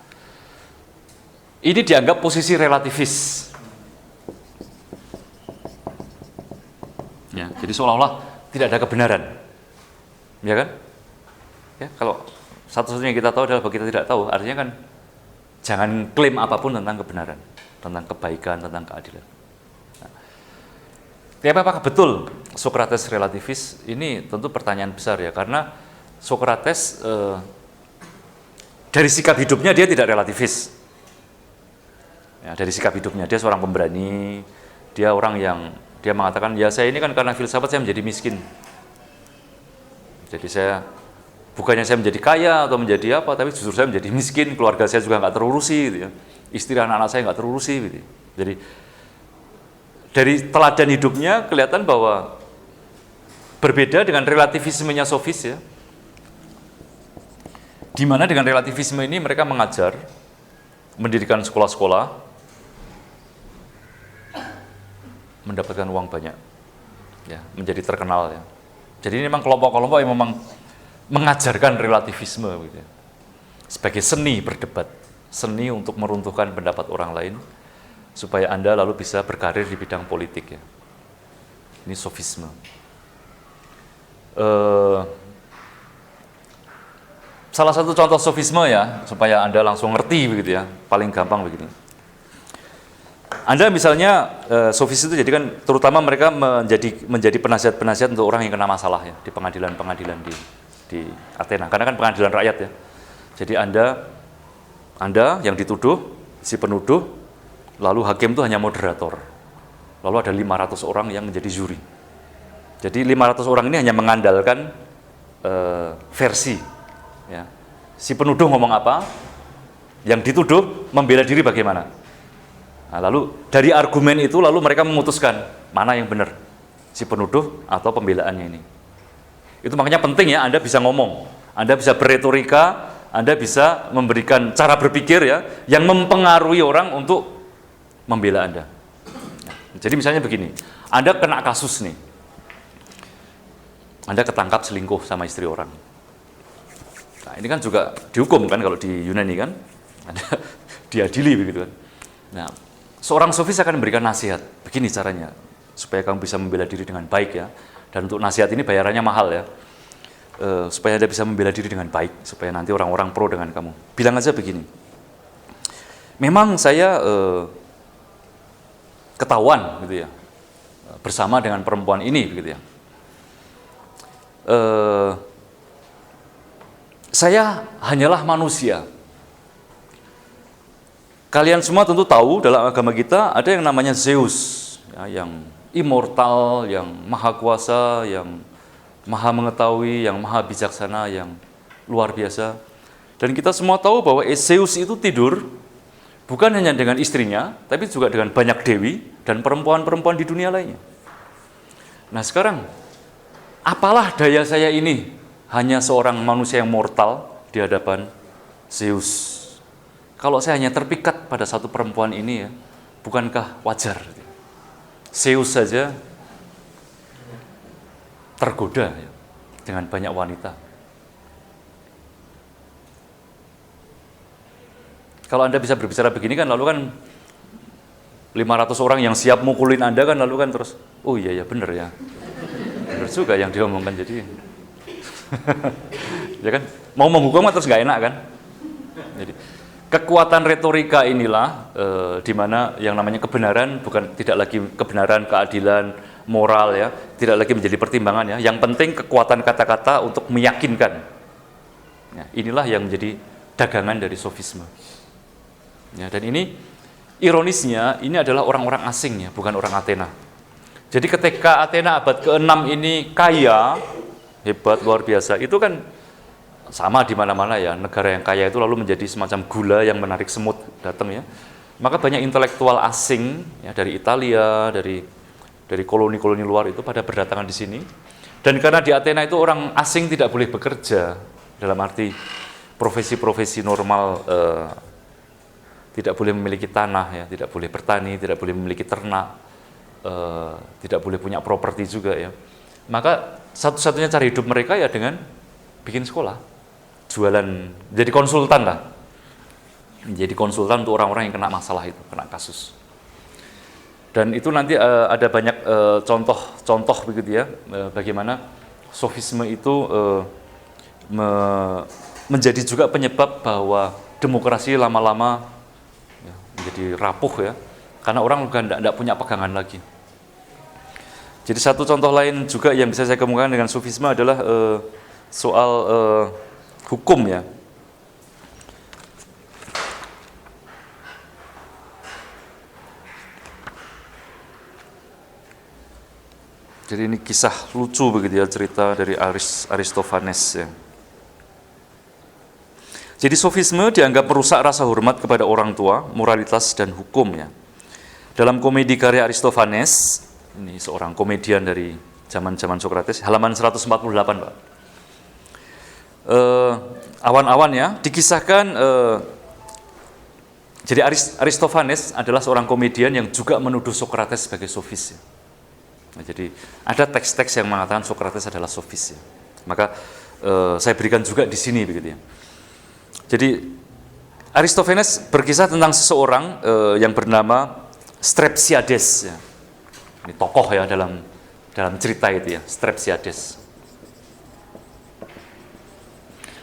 Ini dianggap posisi relativis. Ya, jadi seolah-olah tidak ada kebenaran. Ya kan? Ya, kalau satu-satunya yang kita tahu adalah bahwa kita tidak tahu, artinya kan jangan klaim apapun tentang kebenaran, tentang kebaikan, tentang keadilan. Tapi apakah betul Sokrates relativis? Ini tentu pertanyaan besar ya, karena Sokrates dari sikap hidupnya dia tidak relativis. Ya, dari sikap hidupnya dia seorang pemberani, dia orang yang dia mengatakan ya saya ini kan karena filsafat saya menjadi miskin. Jadi bukannya saya menjadi kaya atau menjadi apa, tapi justru saya menjadi miskin, keluarga saya juga nggak terurusi, gitu ya. Istri anak-anak saya nggak terurusi. Gitu. Jadi dari teladan hidupnya kelihatan bahwa berbeda dengan relativismenya sofis ya. Di mana dengan relativisme ini mereka mengajar, mendirikan sekolah-sekolah, mendapatkan uang banyak, ya, menjadi terkenal ya. Jadi ini memang kelompok-kelompok yang memang mengajarkan relativisme gitu ya. Sebagai seni berdebat, seni untuk meruntuhkan pendapat orang lain supaya Anda lalu bisa berkarir di bidang politik ya. Ini sofisme. Salah satu contoh sofisme ya, supaya Anda langsung ngerti begitu ya, paling gampang begini. Anda misalnya sofis itu jadi kan terutama mereka menjadi penasihat-penasihat untuk orang yang kena masalah ya di pengadilan-pengadilan di di Athena, karena kan pengadilan rakyat ya. Jadi Anda yang dituduh, si penuduh, lalu hakim itu hanya moderator. Lalu ada 500 orang yang menjadi juri. Jadi 500 orang ini hanya mengandalkan versi. Ya. Si penuduh ngomong apa, yang dituduh membela diri bagaimana. Nah, lalu dari argumen itu lalu mereka memutuskan mana yang benar, si penuduh atau pembelaannya ini. Itu makanya penting ya Anda bisa ngomong, Anda bisa berretorika, Anda bisa memberikan cara berpikir ya yang mempengaruhi orang untuk membela Anda. Jadi misalnya begini, Anda kena kasus nih, Anda ketangkap selingkuh sama istri orang. Nah, ini kan juga dihukum kan kalau di Yunani kan, Anda diadili begitu kan. Nah, seorang sofis akan memberikan nasihat, begini caranya, supaya kamu bisa membela diri dengan baik ya. Dan untuk nasihat ini bayarannya mahal ya, supaya Anda bisa membela diri dengan baik, supaya nanti orang-orang pro dengan kamu. Bilang aja begini, memang saya ketahuan gitu ya, bersama dengan perempuan ini begitu ya. Saya hanyalah manusia. Kalian semua tentu tahu dalam agama kita ada yang namanya Zeus, ya, yang immortal, yang maha kuasa, yang maha mengetahui, yang maha bijaksana, yang luar biasa. Dan kita semua tahu bahwa Zeus itu tidur bukan hanya dengan istrinya, tapi juga dengan banyak dewi dan perempuan-perempuan di dunia lainnya. Nah sekarang, apalah daya saya ini hanya seorang manusia yang mortal di hadapan Zeus. Kalau saya hanya terpikat pada satu perempuan ini ya, bukankah wajar? Zeus saja tergoda ya, dengan banyak wanita. Kalau Anda bisa berbicara begini kan, lalu kan 500 orang yang siap mukulin Anda kan, lalu kan terus, oh iya ya benar ya. Benar juga yang diomongkan jadi. Ya kan, mau menghukum terus nggak enak kan. Jadi kekuatan retorika inilah di mana yang namanya kebenaran bukan tidak lagi kebenaran, keadilan, moral ya, tidak lagi menjadi pertimbangan ya. Yang penting kekuatan kata-kata untuk meyakinkan. Ya, inilah yang menjadi dagangan dari sofisme. Ya, dan ini ironisnya ini adalah orang-orang asing ya, bukan orang Athena. Jadi ketika Athena abad ke-6 ini kaya, hebat, luar biasa, itu kan sama di mana-mana ya, negara yang kaya itu lalu menjadi semacam gula yang menarik semut datang ya. Maka banyak intelektual asing ya, dari Italia, dari koloni-koloni luar itu pada berdatangan di sini. Dan karena di Athena itu orang asing tidak boleh bekerja, dalam arti profesi-profesi normal, tidak boleh memiliki tanah ya, tidak boleh bertani, tidak boleh memiliki ternak, tidak boleh punya properti juga ya. Maka satu-satunya cara hidup mereka ya dengan bikin sekolah, jualan, jadi konsultan lah. Jadi konsultan untuk orang-orang yang kena masalah itu, kena kasus. Dan itu nanti ada banyak contoh-contoh begitu ya, bagaimana sofisme itu menjadi juga penyebab bahwa demokrasi lama-lama ya, menjadi rapuh ya, karena orang juga tidak punya pegangan lagi. Jadi satu contoh lain juga yang bisa saya kemukakan dengan sofisme adalah soal hukum ya. Jadi ini kisah lucu begitu ya, cerita dari Aristophanes ya. Jadi sofisme dianggap merusak rasa hormat kepada orang tua, moralitas dan hukum ya. Dalam komedi karya Aristophanes, ini seorang komedian dari zaman-zaman Sokrates, halaman 148 Pak. Awan-awan ya, dikisahkan jadi Aristophanes adalah seorang komedian yang juga menuduh Sokrates sebagai sofis ya. Nah, jadi ada teks-teks yang mengatakan Sokrates adalah sofis ya. Maka saya berikan juga di sini begitu ya. Jadi Aristophanes berkisah tentang seseorang yang bernama Strepsiades ya. Ini tokoh ya dalam cerita itu ya, Strepsiades.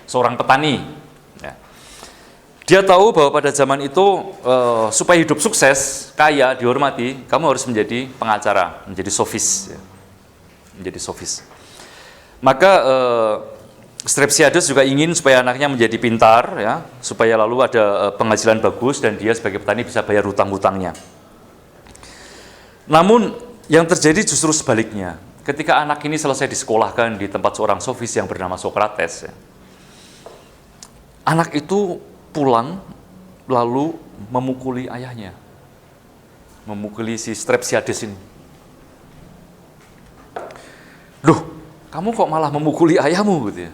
Seorang petani. Ya. Dia tahu bahwa pada zaman itu supaya hidup sukses, kaya, dihormati, kamu harus menjadi pengacara, menjadi sofis. Ya. Menjadi sofis. Maka Strepsiades juga ingin supaya anaknya menjadi pintar, ya, supaya lalu ada penghasilan bagus dan dia sebagai petani bisa bayar hutang-hutangnya. Namun yang terjadi justru sebaliknya. Ketika anak ini selesai disekolahkan di tempat seorang sofis yang bernama Sokrates, ya, anak itu pulang lalu memukuli ayahnya, memukuli si Strepsiades ini. Loh, kamu kok malah memukuli ayahmu gitu ya?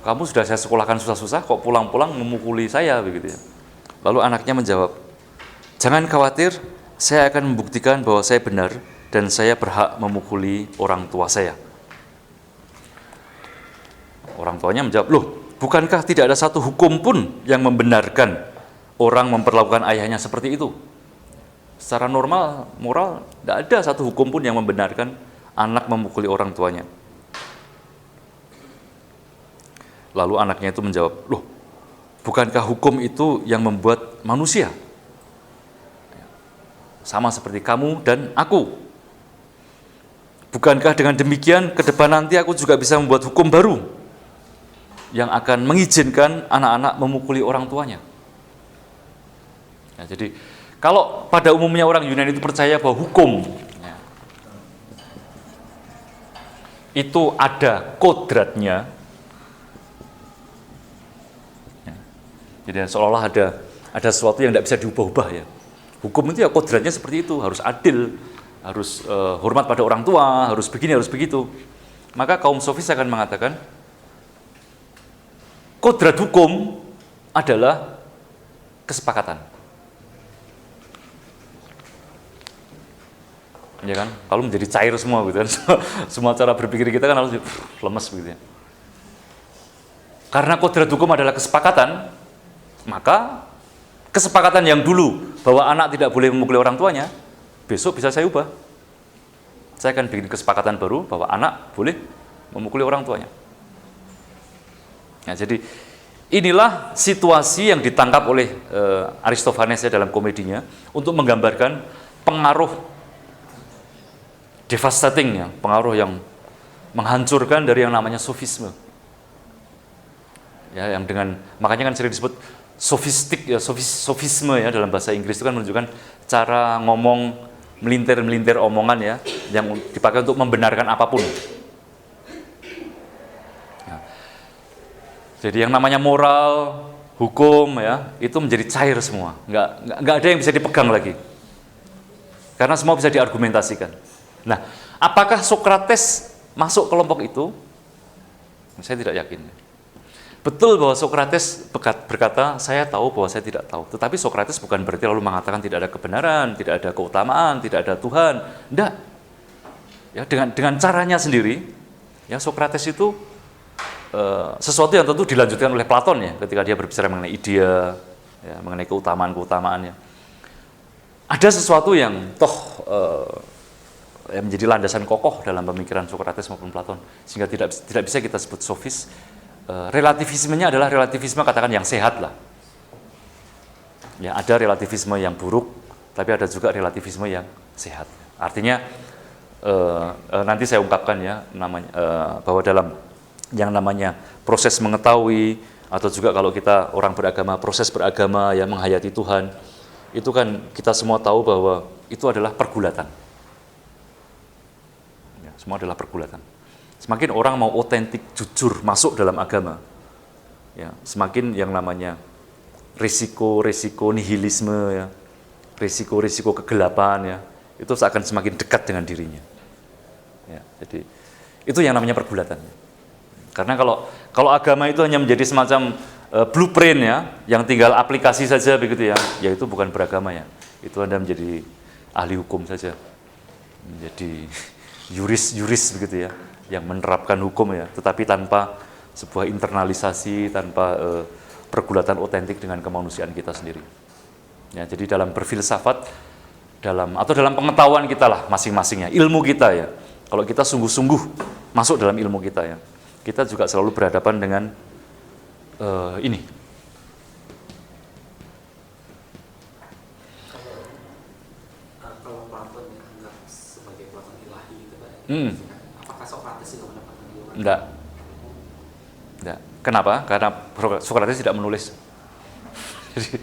Kamu sudah saya sekolahkan susah-susah, kok pulang-pulang memukuli saya begitu ya. Lalu anaknya menjawab, jangan khawatir, saya akan membuktikan bahwa saya benar dan saya berhak memukuli orang tua saya. Orang tuanya menjawab, loh, bukankah tidak ada satu hukum pun yang membenarkan orang memperlakukan ayahnya seperti itu? Secara normal, moral, tidak ada satu hukum pun yang membenarkan anak memukuli orang tuanya. Lalu anaknya itu menjawab, loh, bukankah hukum itu yang membuat manusia? Sama seperti kamu dan aku. Bukankah dengan demikian ke depan nanti aku juga bisa membuat hukum baru yang akan mengizinkan anak-anak memukuli orang tuanya? Ya, jadi kalau pada umumnya orang Yunani itu percaya bahwa hukum ya, itu ada kodratnya, ya, jadi seolah-olah ada sesuatu yang tidak bisa diubah-ubah ya. Hukum itu ya kodratnya seperti itu, harus adil, harus hormat pada orang tua, harus begini, harus begitu. Maka kaum sofis akan mengatakan, kodrat hukum adalah kesepakatan. Ya kan? Kalau menjadi cair semua gitu kan. Semua cara berpikir kita kan harus lemes gitu ya. Karena kodrat hukum adalah kesepakatan, maka kesepakatan yang dulu bahwa anak tidak boleh memukuli orang tuanya, besok bisa saya ubah. Saya akan bikin kesepakatan baru bahwa anak boleh memukuli orang tuanya. Nah, jadi inilah situasi yang ditangkap oleh Aristophanes ya dalam komedinya untuk menggambarkan pengaruh devastating ya, pengaruh yang menghancurkan dari yang namanya sofisme. Ya, yang dengan makanya kan sering disebut sofistik ya, sofisme ya dalam bahasa Inggris itu kan menunjukkan cara ngomong melintir-melintir omongan ya yang dipakai untuk membenarkan apapun. Nah, jadi yang namanya moral, hukum ya itu menjadi cair semua, nggak ada yang bisa dipegang lagi karena semua bisa diargumentasikan. Nah, apakah Sokrates masuk kelompok itu? Saya tidak yakin. Betul bahwa Sokrates berkata, saya tahu bahwa saya tidak tahu. Tetapi Sokrates bukan berarti lalu mengatakan tidak ada kebenaran, tidak ada keutamaan, tidak ada Tuhan. Tidak. Ya, dengan caranya sendiri, ya Sokrates itu sesuatu yang tentu dilanjutkan oleh Platon ya, ketika dia berbicara mengenai idea, ya, mengenai keutamaan-keutamaannya. Ada sesuatu yang toh yang menjadi landasan kokoh dalam pemikiran Sokrates maupun Platon, sehingga tidak bisa kita sebut sofis. Relativismenya adalah relativisme katakan yang sehat lah. Ya, ada relativisme yang buruk, tapi ada juga relativisme yang sehat. Artinya nanti saya ungkapkan ya namanya bahwa dalam yang namanya proses mengetahui atau juga kalau kita orang beragama proses beragama yang menghayati Tuhan itu kan kita semua tahu bahwa itu adalah pergulatan. Ya, semua adalah pergulatan. Semakin orang mau otentik, jujur masuk dalam agama, ya, semakin yang namanya risiko nihilisme, ya, risiko kegelapan, ya, itu akan semakin dekat dengan dirinya. Ya, jadi itu yang namanya pergulatan. Karena kalau agama itu hanya menjadi semacam blueprint ya, yang tinggal aplikasi saja begitu ya itu bukan beragama ya. Itu Anda menjadi ahli hukum saja, menjadi yuris begitu ya, yang menerapkan hukum ya, tetapi tanpa sebuah internalisasi, tanpa pergulatan otentik dengan kemanusiaan kita sendiri. Ya, jadi dalam berfilsafat, dalam pengetahuan kita lah masing-masingnya, ilmu kita ya. Kalau kita sungguh-sungguh masuk dalam ilmu kita ya, kita juga selalu berhadapan dengan ini. Kalau Platon dianggap sebagai Platon ilahi gitu Pak. Hmm. Apakah Sokrates juga mendapatkan itu? Enggak. Tidak. Kenapa? Karena Socrates tidak menulis. Jadi,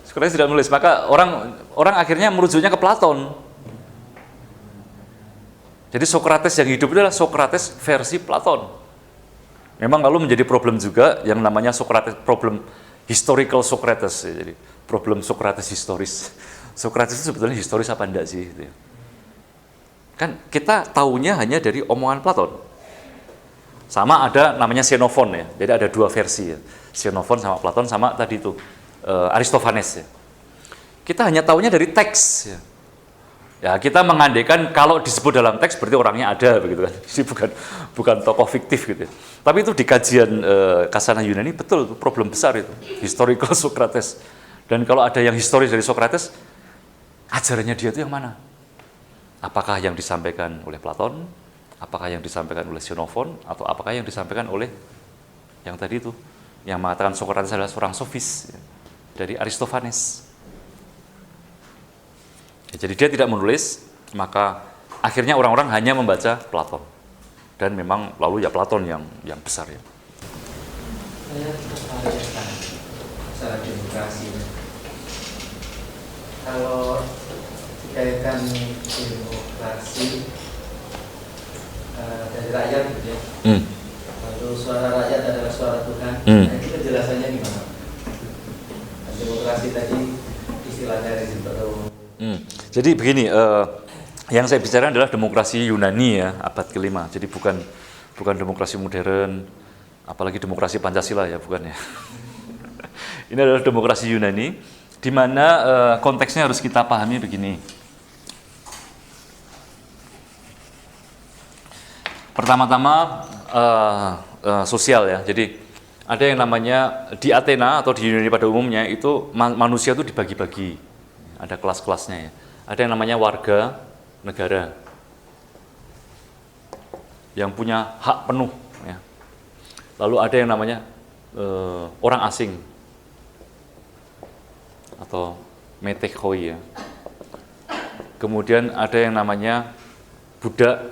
Socrates tidak menulis, maka orang akhirnya merujuknya ke Platon. Jadi Socrates yang hidup itu adalah Socrates versi Platon. Memang lalu menjadi problem juga yang namanya Socrates, problem historical Socrates. Jadi problem Socrates historis. Socrates itu sebetulnya historis apa enggak sih? Gitu ya. Kan kita taunya hanya dari omongan Platon. Sama ada namanya Xenophon ya. Jadi ada dua versi ya. Xenophon sama Platon sama tadi itu Aristophanes ya. Kita hanya taunya dari teks ya. Ya kita mengandaikan kalau disebut dalam teks berarti orangnya ada begitu kan. Ini bukan tokoh fiktif gitu. Tapi itu di kajian Kasana Yunani betul itu problem besar itu. Historical Socrates. Dan kalau ada yang historis dari Socrates, ajarannya dia itu yang mana? Apakah yang disampaikan oleh Platon? Apakah yang disampaikan oleh Xenophon? Atau apakah yang disampaikan oleh yang tadi itu? Yang mengatakan Socrates adalah seorang sofis ya, dari Aristophanes. Ya, jadi dia tidak menulis, maka akhirnya orang-orang hanya membaca Platon. Dan memang lalu ya Platon yang besar ya. Saya tertarik secara demokrasi. Kalau dikaitkan demokrasi dari rakyat gitu ya. Lalu suara rakyat adalah suara Tuhan. Nah, itu penjelasannya gimana? Demokrasi tadi istilahnya rezim baru. Jadi begini, yang saya bicarakan adalah demokrasi Yunani ya, abad ke-5. Jadi bukan demokrasi modern, apalagi demokrasi Pancasila ya, bukan ya. Ini adalah demokrasi Yunani, di mana konteksnya harus kita pahami begini. Pertama-tama sosial ya. Jadi ada yang namanya di Athena atau di Yunani pada umumnya itu manusia itu dibagi-bagi. Ada kelas-kelasnya ya. Ada yang namanya warga negara yang punya hak penuh ya. Lalu ada yang namanya orang asing atau metechoi ya. Kemudian ada yang namanya budak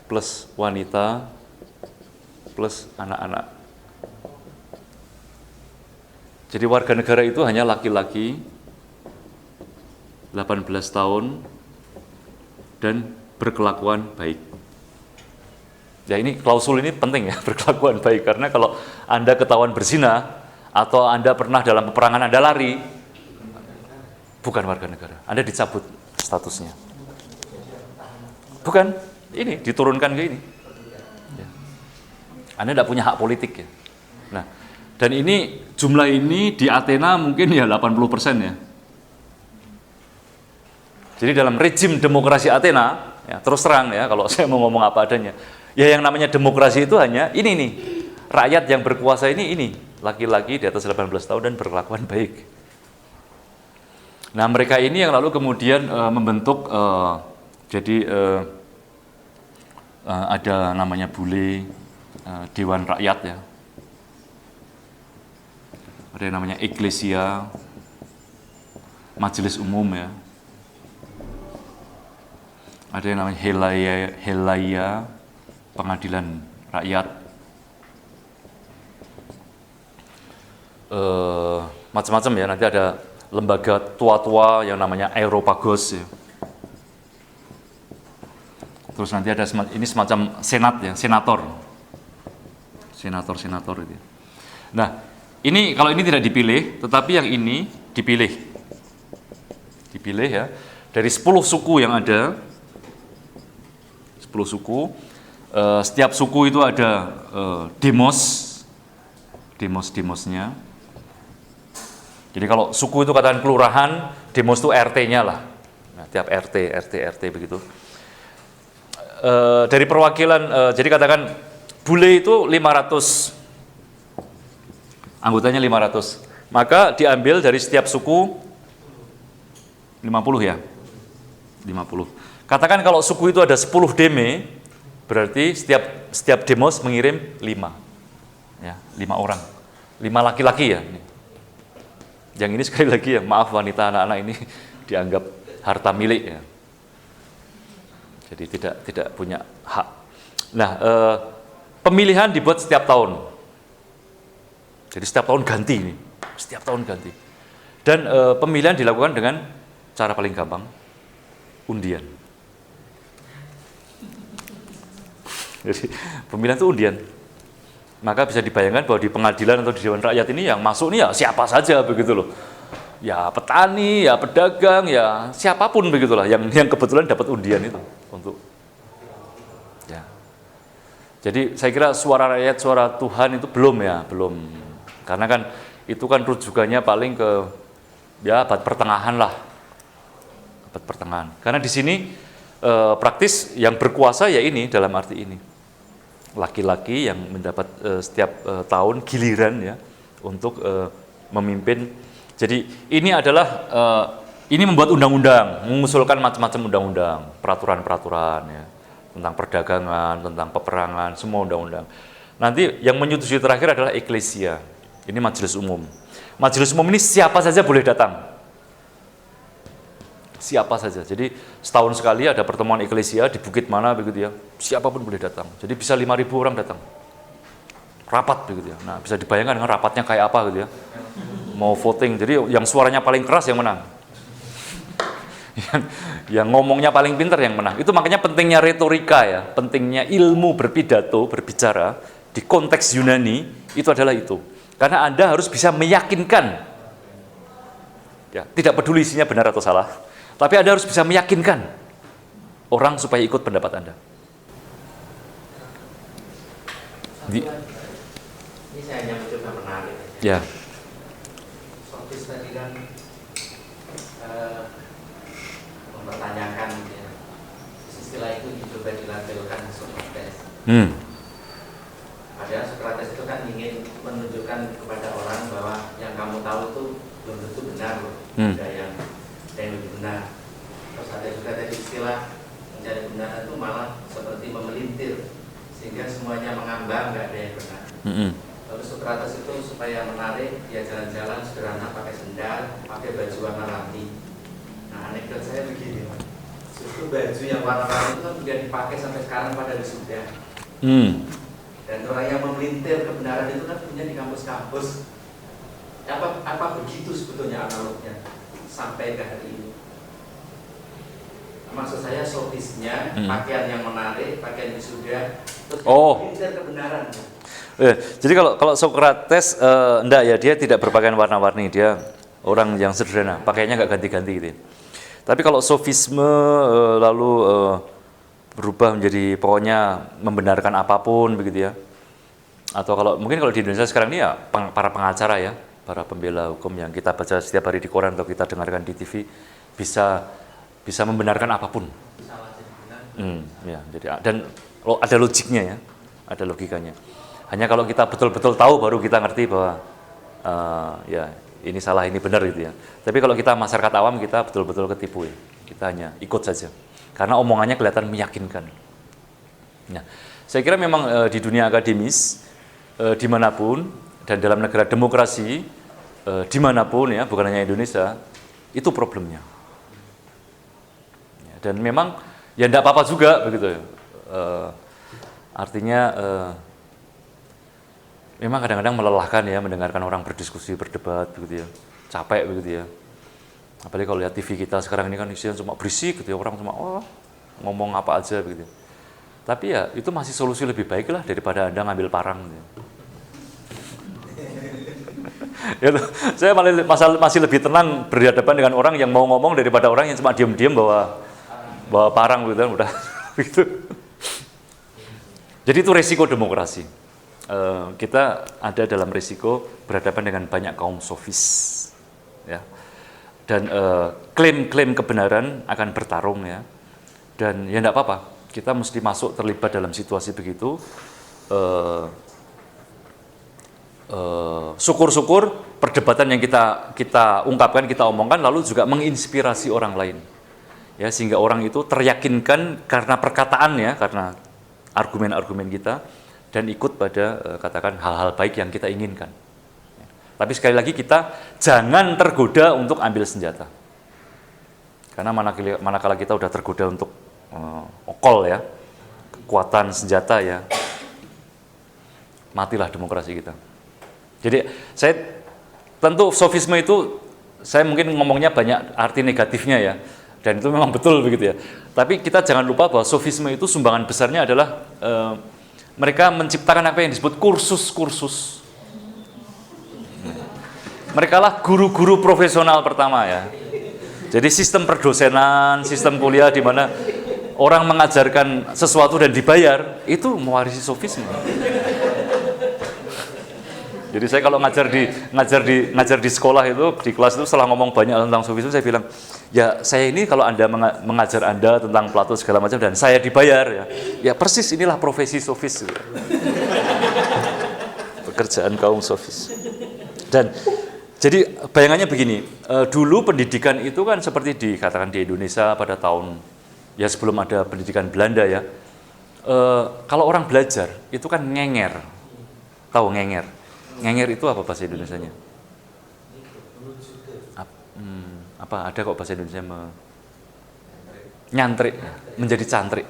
plus wanita plus anak-anak. Jadi warga negara itu hanya laki-laki 18 tahun dan berkelakuan baik. Ya ini klausul ini penting ya, berkelakuan baik, karena kalau Anda ketahuan berzina atau Anda pernah dalam peperangan Anda lari, bukan warga negara. Anda dicabut statusnya. Bukan, ini diturunkan ke ini. Ya. Anda tidak punya hak politik ya. Nah, dan ini jumlah ini di Athena mungkin ya 80% ya. Jadi dalam rejim demokrasi Athena, ya, terus terang ya kalau saya mau ngomong apa adanya, ya yang namanya demokrasi itu hanya ini nih, rakyat yang berkuasa ini, laki-laki di atas 18 tahun dan berkelakuan baik. Nah mereka ini yang lalu kemudian membentuk, ada namanya bule, Dewan Rakyat ya. Ada yang namanya Eklesia, Majelis Umum ya. Ada yang namanya Helaya, Pengadilan Rakyat. Macam-macam ya, nanti ada lembaga tua-tua yang namanya Aeropagos ya. Terus nanti ada ini semacam senat ya, senator itu. Nah, ini kalau ini tidak dipilih, tetapi yang ini dipilih ya. Dari 10 suku yang ada, 10 suku, setiap suku itu ada demosnya. Jadi kalau suku itu katakan kelurahan, demos itu RT-nya lah. Nah, tiap RT begitu. Dari perwakilan, jadi katakan bule itu 500, anggotanya 500. Maka diambil dari setiap suku 50 ya. 50. Katakan kalau suku itu ada 10 deme, berarti setiap demos mengirim 5. Ya, 5 orang. 5 laki-laki ya. Yang ini sekali lagi ya, maaf wanita anak-anak ini dianggap harta milik ya. Jadi tidak punya hak. Nah, pemilihan dibuat setiap tahun. Jadi setiap tahun ganti ini, setiap tahun ganti. Dan pemilihan dilakukan dengan cara paling gampang, undian. Jadi pemilihan itu undian. Maka bisa dibayangkan bahwa di pengadilan atau di Dewan Rakyat ini yang masuk ini ya siapa saja begitu loh. Ya petani, ya pedagang, ya siapapun begitulah yang kebetulan dapat undian itu untuk. Ya. Jadi saya kira suara rakyat, suara Tuhan itu belum. Karena kan itu kan rujukannya paling ke ya abad pertengahan lah. Abad pertengahan. Karena di sini praktis yang berkuasa ya ini dalam arti ini. Laki-laki yang mendapat setiap tahun giliran ya untuk memimpin. Jadi ini adalah ini membuat undang-undang, mengusulkan macam-macam undang-undang, peraturan-peraturan ya, tentang perdagangan, tentang peperangan, semua undang-undang. Nanti yang menyetujui terakhir adalah eklesia. Ini majelis umum. Majelis umum ini siapa saja boleh datang. Siapa saja. Jadi setahun sekali ada pertemuan eklesia di bukit mana begitu ya. Siapapun boleh datang. Jadi bisa 5.000 orang datang. Rapat begitu ya. Nah, bisa dibayangkan dengan rapatnya kayak apa gitu ya. Mau voting. Jadi yang suaranya paling keras yang menang. yang ngomongnya paling pintar yang menang. Itu makanya pentingnya retorika ya, pentingnya ilmu berpidato, berbicara di konteks Yunani itu adalah itu. Karena Anda harus bisa meyakinkan. Ya, tidak peduli isinya benar atau salah. Tapi Anda harus bisa meyakinkan orang supaya ikut pendapat Anda. Ini saya hanya mencoba menarik. Ya. Sofis tadi kan mempertanyakan ya, istilah itu dicoba dilabelkan Sokrates. Padahal Sokrates itu kan ingin menunjukkan kepada orang bahwa yang kamu tahu itu belum tentu benar loh. Ada yang lebih benar. Terus ada juga tadi istilah mencari kebenaran itu malah seperti memelintir sehingga semuanya mengambang, nggak ada yang benar. Lalu Sokrates itu supaya menarik dia jalan-jalan sederhana pakai sendal, pakai baju warna ranti. Nah anekdot saya begini, Pak. Justru baju yang warna ranti itu kan sudah dipakai sampai sekarang pada wisuda. Dan orang yang memelintir kebenaran itu kan punya di kampus-kampus. Apa begitu sebetulnya analognya sampai ke hari ini? Maksud saya sofisnya, pakaian yang menarik, pakaian wisuda, terus memelintir kebenaran. Jadi kalau Sokrates enggak ya, dia tidak berpakaian warna-warni, dia orang yang sederhana, pakaiannya nggak ganti-ganti gitu ya. Tapi kalau sofisme lalu berubah menjadi pokoknya membenarkan apapun begitu ya. Atau mungkin kalau di Indonesia sekarang ini ya para pengacara ya, para pembela hukum yang kita baca setiap hari di koran atau kita dengarkan di TV bisa membenarkan apapun. Ya, jadi dan ada logiknya ya, ada logikanya. Hanya kalau kita betul-betul tahu baru kita ngerti bahwa ya ini salah, ini benar gitu ya. Tapi kalau kita masyarakat awam kita betul-betul ketipu ya. Kita hanya ikut saja. Karena omongannya kelihatan meyakinkan. Nah, saya kira memang di dunia akademis dimanapun dan dalam negara demokrasi dimanapun ya, bukan hanya Indonesia, itu problemnya. Ya, dan memang ya tidak apa-apa juga begitu ya. Artinya memang kadang-kadang melelahkan ya mendengarkan orang berdiskusi, berdebat begitu ya, capek begitu ya. Apalagi kalau lihat TV kita sekarang ini kan isinya cuma berisik gitu ya, orang cuma ngomong apa aja begitu. Tapi ya itu masih solusi lebih baik lah daripada Anda ngambil parang gitu. Ya, saya masih lebih tenang berhadapan dengan orang yang mau ngomong daripada orang yang cuma diam-diam bawa parang gitu kan, udah gitu. Jadi itu resiko demokrasi. Kita ada dalam risiko berhadapan dengan banyak kaum sofis ya. Dan klaim-klaim kebenaran akan bertarung ya. Dan ya enggak apa-apa, kita mesti masuk terlibat dalam situasi begitu. Syukur-syukur perdebatan yang kita ungkapkan, kita omongkan lalu juga menginspirasi orang lain. Ya, sehingga orang itu teryakinkan karena perkataan ya, karena argumen-argumen kita, dan ikut pada katakan hal-hal baik yang kita inginkan. Tapi sekali lagi kita jangan tergoda untuk ambil senjata. Karena manakala kita udah tergoda untuk okol ya, kekuatan senjata ya, matilah demokrasi kita. Jadi saya tentu sofisme itu saya mungkin ngomongnya banyak arti negatifnya ya, dan itu memang betul begitu ya. Tapi kita jangan lupa bahwa sofisme itu sumbangan besarnya adalah mereka menciptakan apa yang disebut kursus-kursus. Mereka lah guru-guru profesional pertama ya. Jadi sistem perdosenan, sistem kuliah di mana orang mengajarkan sesuatu dan dibayar, itu mewarisi sofisme. Jadi saya kalau ngajar di sekolah itu, di kelas itu setelah ngomong banyak tentang sofisme, saya bilang, ya saya ini kalau Anda mengajar Anda tentang Plato segala macam dan saya dibayar ya persis inilah profesi sofis. Pekerjaan kaum sofis. Dan jadi bayangannya begini, dulu pendidikan itu kan seperti dikatakan di Indonesia pada tahun, ya sebelum ada pendidikan Belanda ya, kalau orang belajar itu kan ngenger, tahu ngenger? Ngenger itu apa bahasa Indonesianya? Apa ada kok bahasa Indonesia nyantrik, menjadi cantrik.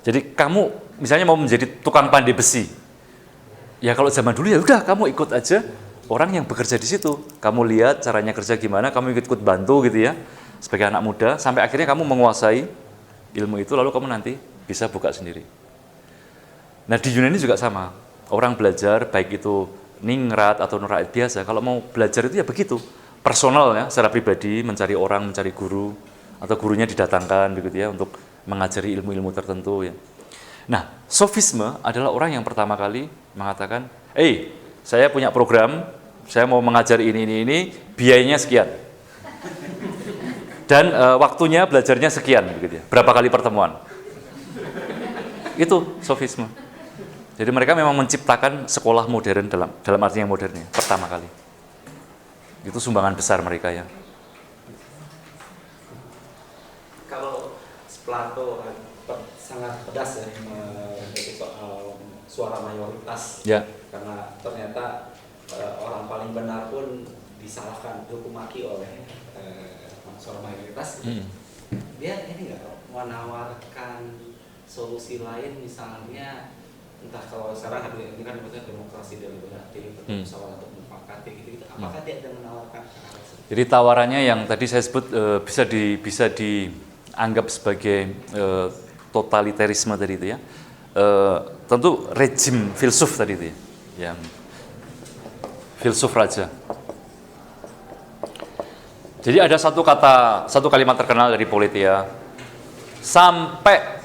Jadi kamu misalnya mau menjadi tukang pandai besi, ya kalau zaman dulu ya udah kamu ikut aja orang yang bekerja di situ, kamu lihat caranya kerja gimana, kamu ikut bantu gitu ya, sebagai anak muda, sampai akhirnya kamu menguasai ilmu itu, lalu kamu nanti bisa buka sendiri. Nah di Yunani juga sama, orang belajar, baik itu ningrat atau rakyat biasa, kalau mau belajar itu ya begitu, personal ya, secara pribadi, mencari orang, mencari guru, atau gurunya didatangkan begitu ya, untuk mengajari ilmu-ilmu tertentu ya. Nah, sofisme adalah orang yang pertama kali mengatakan, saya punya program, saya mau mengajari ini, biayanya sekian. Dan waktunya belajarnya sekian, begitu ya. Berapa kali pertemuan. Itu sofisme. Jadi mereka memang menciptakan sekolah modern dalam arti yang modernnya, pertama kali. Itu sumbangan besar mereka ya. Kalau Plato sangat pedas ya menghadapi soal suara mayoritas. Ya. Karena ternyata orang paling benar pun disalahkan, dihukum maki oleh suara mayoritas. Dia ini nggak menawarkan solusi lain, misalnya entah kalau sekarang ini kan demokrasi deliberatif, musyawarah untuk mufakat gitu. Apakah dia ada menawarkan hal tersebut? Jadi tawarannya yang tadi saya sebut bisa dianggap sebagai totalitarisme tadi itu ya. Tentu rejim filsuf tadi itu ya, yang filsuf raja. Jadi ada satu kalimat terkenal dari Politeia, sampai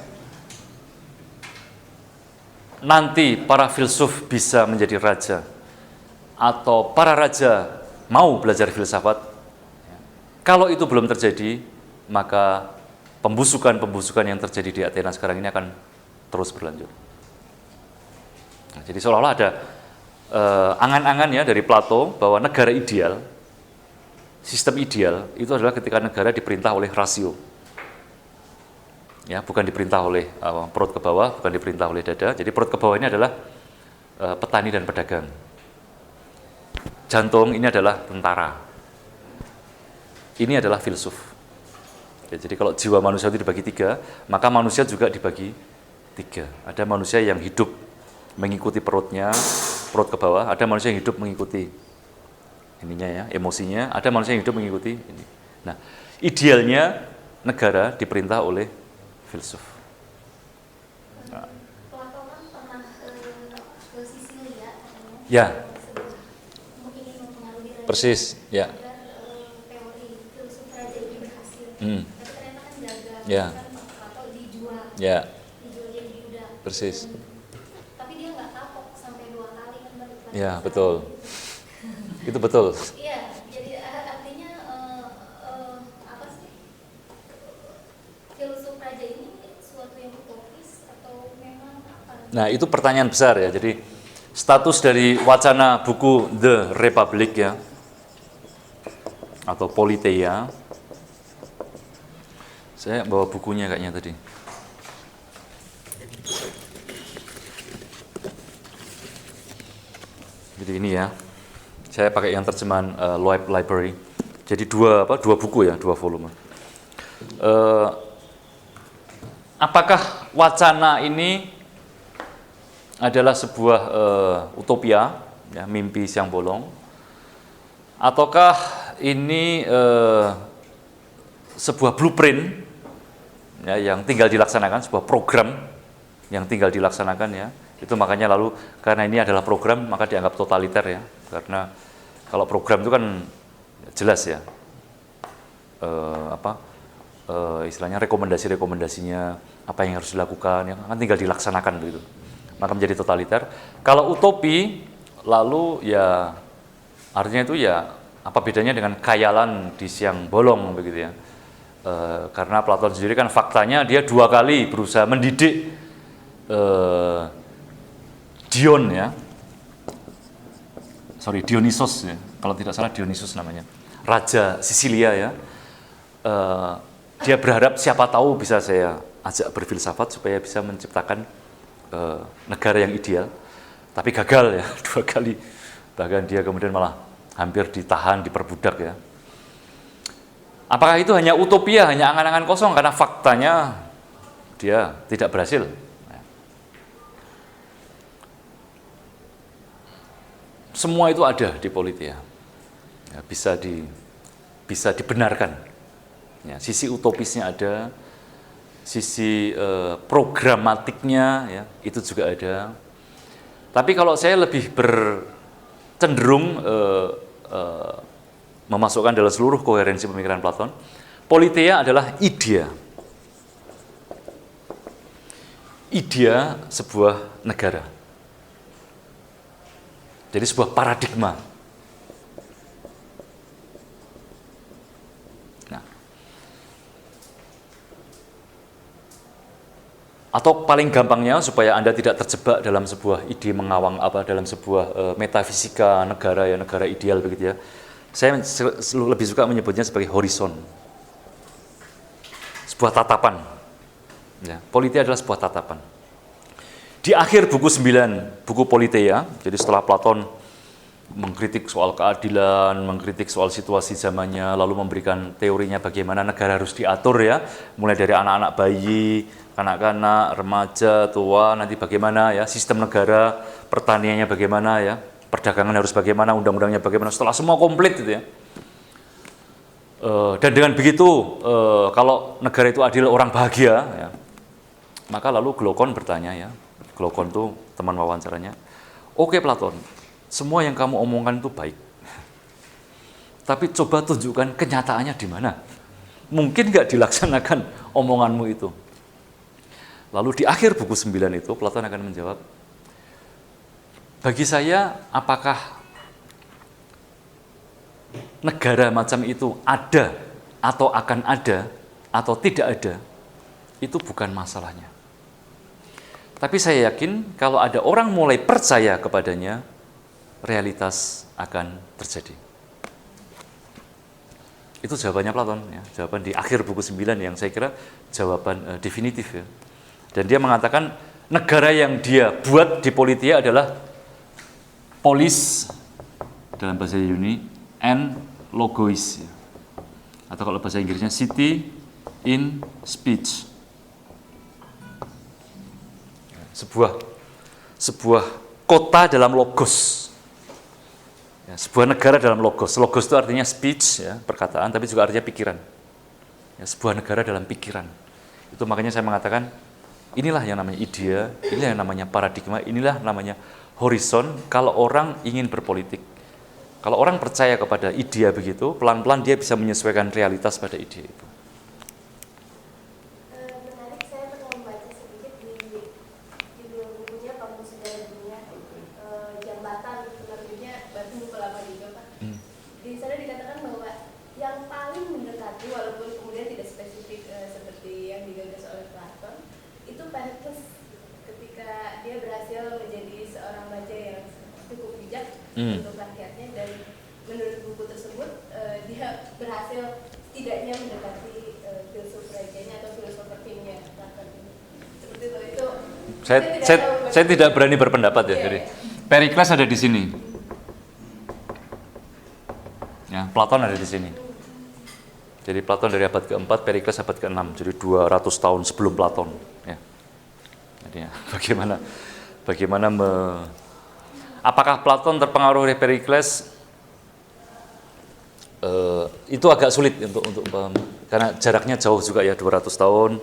nanti para filsuf bisa menjadi raja atau para raja mau belajar filsafat, kalau itu belum terjadi, maka pembusukan yang terjadi di Athena sekarang ini akan terus berlanjut. Nah, jadi seolah-olah ada angan-angan ya dari Plato bahwa negara ideal, sistem ideal itu adalah ketika negara diperintah oleh rasio. Ya, bukan diperintah oleh perut ke bawah, bukan diperintah oleh dada. Jadi perut ke bawah ini adalah petani dan pedagang. Jantung ini adalah tentara. Ini adalah filsuf. Ya, jadi kalau jiwa manusia itu dibagi 3, maka manusia juga dibagi 3. Ada manusia yang hidup mengikuti perutnya, perut ke bawah. Ada manusia yang hidup mengikuti ininya ya, emosinya. Ada manusia yang hidup mengikuti ini. Nah, idealnya negara diperintah oleh filsuf. Nah. Plato kan pernah ke Sisilia katanya. Ya. Ingin mempengaruhi Persis, ya. agar teori filsuf raja ini berhasil. Hmm. Tapi ternyata kan gagal. Ya. Kan Plato dijual. Ya. Dijual jadi budak. Persis. Tapi dia nggak kapok sampai 2 kali kan balik lagi. Ya, betul. Itu betul. Iya, jadi artinya apa sih? Filsuf raja ini suatu yang utopis atau memang apa? Nah, itu pertanyaan besar ya. Jadi status dari wacana buku The Republic ya, atau Politeia. Saya bawa bukunya kayaknya tadi. Jadi ini ya. Saya pakai yang terjemahan Loeb Library. Jadi dua buku ya, 2 volume. Apakah wacana ini adalah sebuah utopia, ya, mimpi siang bolong, ataukah ini sebuah blueprint, ya, yang tinggal dilaksanakan, sebuah program yang tinggal dilaksanakan, ya. Itu makanya lalu karena ini adalah program maka dianggap totaliter, ya, karena kalau program itu kan jelas, ya, istilahnya rekomendasinya apa yang harus dilakukan, ya, kan tinggal dilaksanakan begitu, maka menjadi totaliter. Kalau utopi lalu ya artinya itu ya apa bedanya dengan khayalan di siang bolong begitu, ya. Karena Platon sendiri kan faktanya dia 2 kali berusaha mendidik Dionysos, ya, kalau tidak salah Dionysus namanya, raja Sisilia, ya. Dia berharap siapa tahu bisa saya ajak berfilsafat supaya bisa menciptakan negara yang ideal, tapi gagal, ya, 2 kali, bahkan dia kemudian malah hampir ditahan, diperbudak, ya. Apakah itu hanya utopia, hanya angan-angan kosong? Karena faktanya dia tidak berhasil. Semua itu ada di politik, ya, bisa dibenarkan. Ya, sisi utopisnya ada, sisi programatiknya, ya, itu juga ada. Tapi kalau saya lebih cenderung memasukkan dalam seluruh koherensi pemikiran Platon, politeia adalah idea sebuah negara. Jadi sebuah paradigma. Nah, atau paling gampangnya supaya Anda tidak terjebak dalam sebuah ide mengawang dalam sebuah metafisika negara, ya, negara ideal begitu, ya. Saya lebih suka menyebutnya sebagai horizon. Sebuah tatapan. Ya, politeia adalah sebuah tatapan. Di akhir buku 9, buku Politeia, jadi setelah Platon mengkritik soal keadilan, mengkritik soal situasi zamannya, lalu memberikan teorinya bagaimana negara harus diatur, ya, mulai dari anak-anak bayi, kanak-kanak, remaja, tua, nanti bagaimana, ya, sistem negara, pertaniannya bagaimana, ya, perdagangan harus bagaimana, undang-undangnya bagaimana, setelah semua komplit gitu, ya. Dan dengan begitu, kalau negara itu adil, orang bahagia, ya, maka lalu Glaucon bertanya, ya, Glaucon itu teman wawancaranya, oke Platon, semua yang kamu omongkan itu baik, tapi coba tunjukkan kenyataannya di mana. Mungkin nggak dilaksanakan omonganmu itu. Lalu di akhir buku 9 itu Platon akan menjawab, bagi saya apakah negara macam itu ada atau akan ada atau tidak ada, itu bukan masalahnya. Tapi saya yakin kalau ada orang mulai percaya kepadanya, realitas akan terjadi. Itu jawabannya Platon, ya, jawaban di akhir buku 9 yang saya kira jawaban definitif, ya. Dan dia mengatakan negara yang dia buat di Politeia adalah polis dalam bahasa Yunani and logois, ya. Atau kalau bahasa Inggrisnya city in speech. Sebuah kota dalam logos, ya, sebuah negara dalam logos. Logos itu artinya speech, ya, perkataan, tapi juga artinya pikiran, ya, sebuah negara dalam pikiran. Itu makanya saya mengatakan inilah yang namanya idea, inilah yang namanya paradigma, inilah namanya horizon. Kalau orang ingin berpolitik, kalau orang percaya kepada idea begitu, pelan-pelan dia bisa menyesuaikan realitas pada ide itu. Untuk rakyatnya, dan menurut buku tersebut dia berhasil setidaknya mendekati filsuf rajanya atau filosofer timnya. Seperti itu. Saya tidak berani berpendapat, ya. Jadi Perikles ada di sini, ya, Platon ada di sini. Jadi Platon dari abad ke-4, Perikles abad ke-6, jadi 200 tahun sebelum Platon, ya. Jadi, apakah Platon terpengaruh oleh Perikles? Itu agak sulit untuk paham, karena jaraknya jauh juga ya, 200 tahun.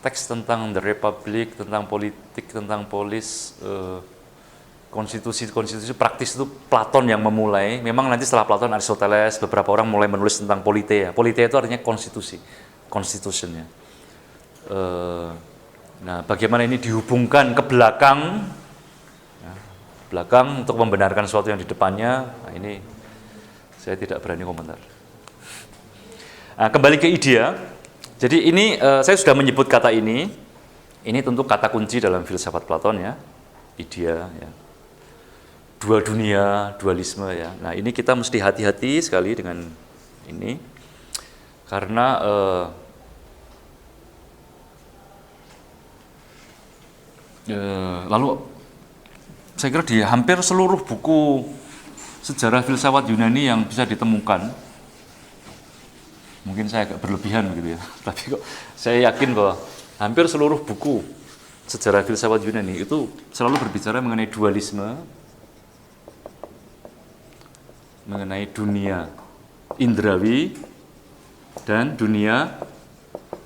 Teks tentang The Republic, tentang politik, tentang polis, konstitusi praktis itu Platon yang memulai. Memang nanti setelah Platon Aristoteles, beberapa orang mulai menulis tentang politeia. Politeia itu artinya konstitusi, constitutionnya. Nah, bagaimana ini dihubungkan ke belakang, untuk membenarkan sesuatu yang di depannya, nah ini saya tidak berani komentar. Nah, kembali ke idea. Jadi ini saya sudah menyebut kata ini tentu kata kunci dalam filsafat Platon ya, idea ya. Dua dunia, dualisme ya. Nah, ini kita mesti hati-hati sekali dengan ini, karena lalu saya kira di hampir seluruh buku sejarah filsafat Yunani yang bisa ditemukan, mungkin saya agak berlebihan begitu ya, tapi kok saya yakin bahwa hampir seluruh buku sejarah filsafat Yunani itu selalu berbicara mengenai dualisme, mengenai dunia indrawi dan dunia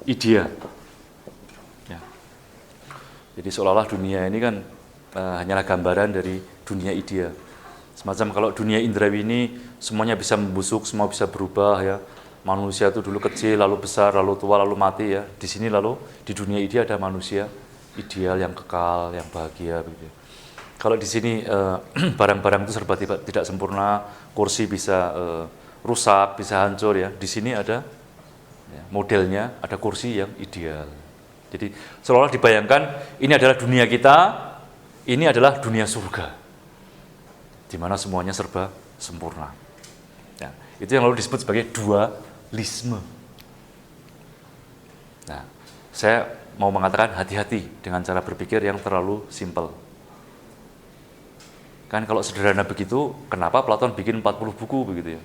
idea. Ya. Jadi seolah-olah dunia ini kan hanyalah gambaran dari dunia idea. Semacam kalau dunia indrawi ini semuanya bisa membusuk, semua bisa berubah ya. Manusia itu dulu kecil, lalu besar, lalu tua, lalu mati ya. Di sini lalu di dunia idea ada manusia ideal yang kekal, yang bahagia begitu. Kalau di sini barang-barang itu serba tidak sempurna, kursi bisa rusak, bisa hancur ya. Di sini ada ya, modelnya, ada kursi yang ideal. Jadi seolah-olah dibayangkan ini adalah dunia kita, ini adalah dunia surga, di mana semuanya serba sempurna. Ya, itu yang lalu disebut sebagai dualisme. Nah, saya mau mengatakan hati-hati dengan cara berpikir yang terlalu simpel. Kan kalau sederhana begitu, kenapa Platon bikin 40 buku begitu ya?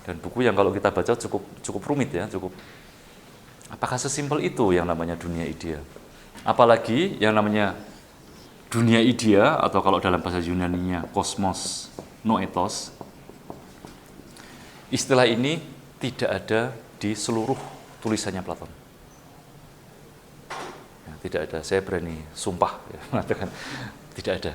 Dan buku yang kalau kita baca cukup rumit ya, apakah sesimpel itu yang namanya dunia idea? Apalagi yang namanya dunia idea, atau kalau dalam bahasa Yunaninya kosmos noetos, istilah ini tidak ada di seluruh tulisannya Platon. Ya, tidak ada, saya berani sumpah ya, mengatakan tidak ada.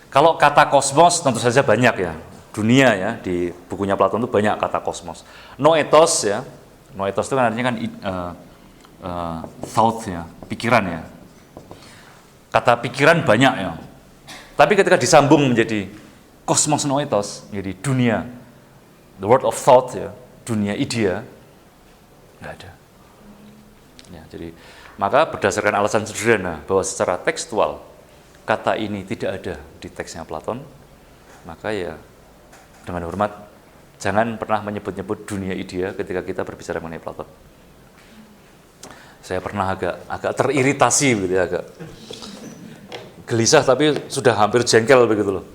Kalau kata kosmos tentu saja banyak ya, dunia ya, di bukunya Platon itu banyak kata kosmos. Noetos ya, noetos itu kan artinya kan thought ya, pikiran ya. Kata pikiran banyak ya, tapi ketika disambung menjadi kosmos noetos, jadi dunia, the world of thought ya, dunia idea, nggak ada. Ya, jadi maka berdasarkan alasan sederhana bahwa secara tekstual kata ini tidak ada di teksnya Platon, maka ya dengan hormat jangan pernah menyebut-nyebut dunia idea ketika kita berbicara mengenai Platon. Saya pernah agak teriritasi begitu ya, agak gelisah tapi sudah hampir jengkel begitu loh.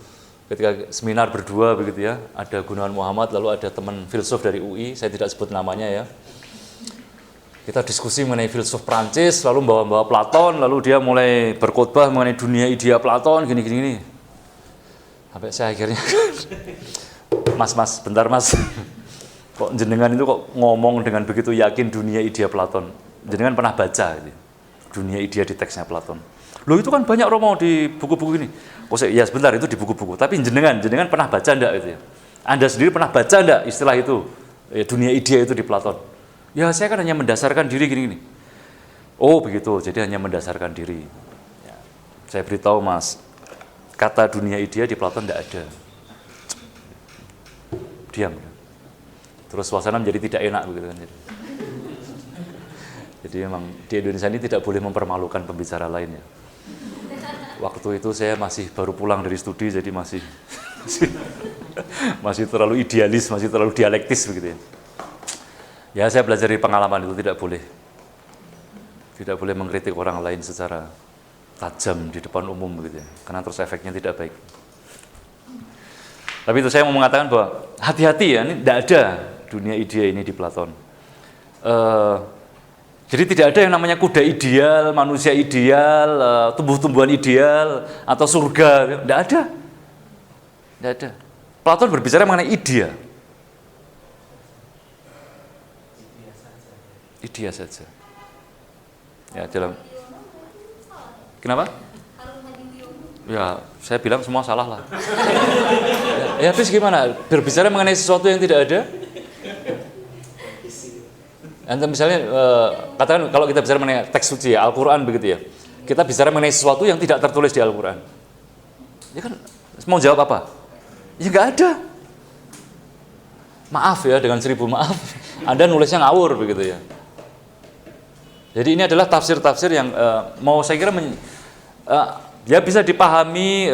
Ketika seminar berdua begitu ya, ada Gunawan Muhammad, lalu ada teman filsuf dari UI, saya tidak sebut namanya ya. Kita diskusi mengenai filsuf Prancis, lalu bawa Platon, lalu dia mulai berkhotbah mengenai dunia idea Platon, gini. Sampai saya akhirnya, mas, bentar mas, kok jenengan itu kok ngomong dengan begitu yakin dunia idea Platon? Jenengan pernah baca gitu, dunia idea di teksnya Platon? Loh itu kan banyak Romo di buku-buku ini. Oh ya sebentar, itu di buku-buku, tapi jenengan pernah baca enggak gitu ya? Anda sendiri pernah baca enggak istilah itu, ya, dunia idea itu di Platon? Ya saya kan hanya mendasarkan diri gini. Oh begitu, jadi hanya mendasarkan diri. Ya, saya beritahu mas, kata dunia idea di Platon tidak ada. Diam. Terus suasana menjadi tidak enak begitu kan. Jadi memang di Indonesia ini tidak boleh mempermalukan pembicara lainnya. Waktu itu saya masih baru pulang dari studi, jadi masih terlalu idealis, masih terlalu dialektis begitu ya. Ya saya belajar dari pengalaman itu tidak boleh mengkritik orang lain secara tajam di depan umum begitu ya, karena terus efeknya tidak baik. Tapi itu saya mau mengatakan bahwa hati-hati ya, ini tidak ada dunia idea ini di Platon. Jadi tidak ada yang namanya kuda ideal, manusia ideal, tumbuh-tumbuhan ideal, atau surga. Tidak ada. Tidak ada. Platon berbicara mengenai idea. Idea saja. Ya, dalam. Kenapa? Ya, saya bilang semua salah lah. Ya, terus gimana? Berbicara mengenai sesuatu yang tidak ada? Anda misalnya, katakan kalau kita bicara mengenai teks suci, ya, Al-Quran begitu ya. Kita bicara mengenai sesuatu yang tidak tertulis di Al-Quran. Ya kan, mau jawab apa? Ya nggak ada. Maaf ya, dengan 1000 maaf. Anda nulisnya ngawur begitu ya. Jadi ini adalah tafsir-tafsir yang mau saya kira ya bisa dipahami.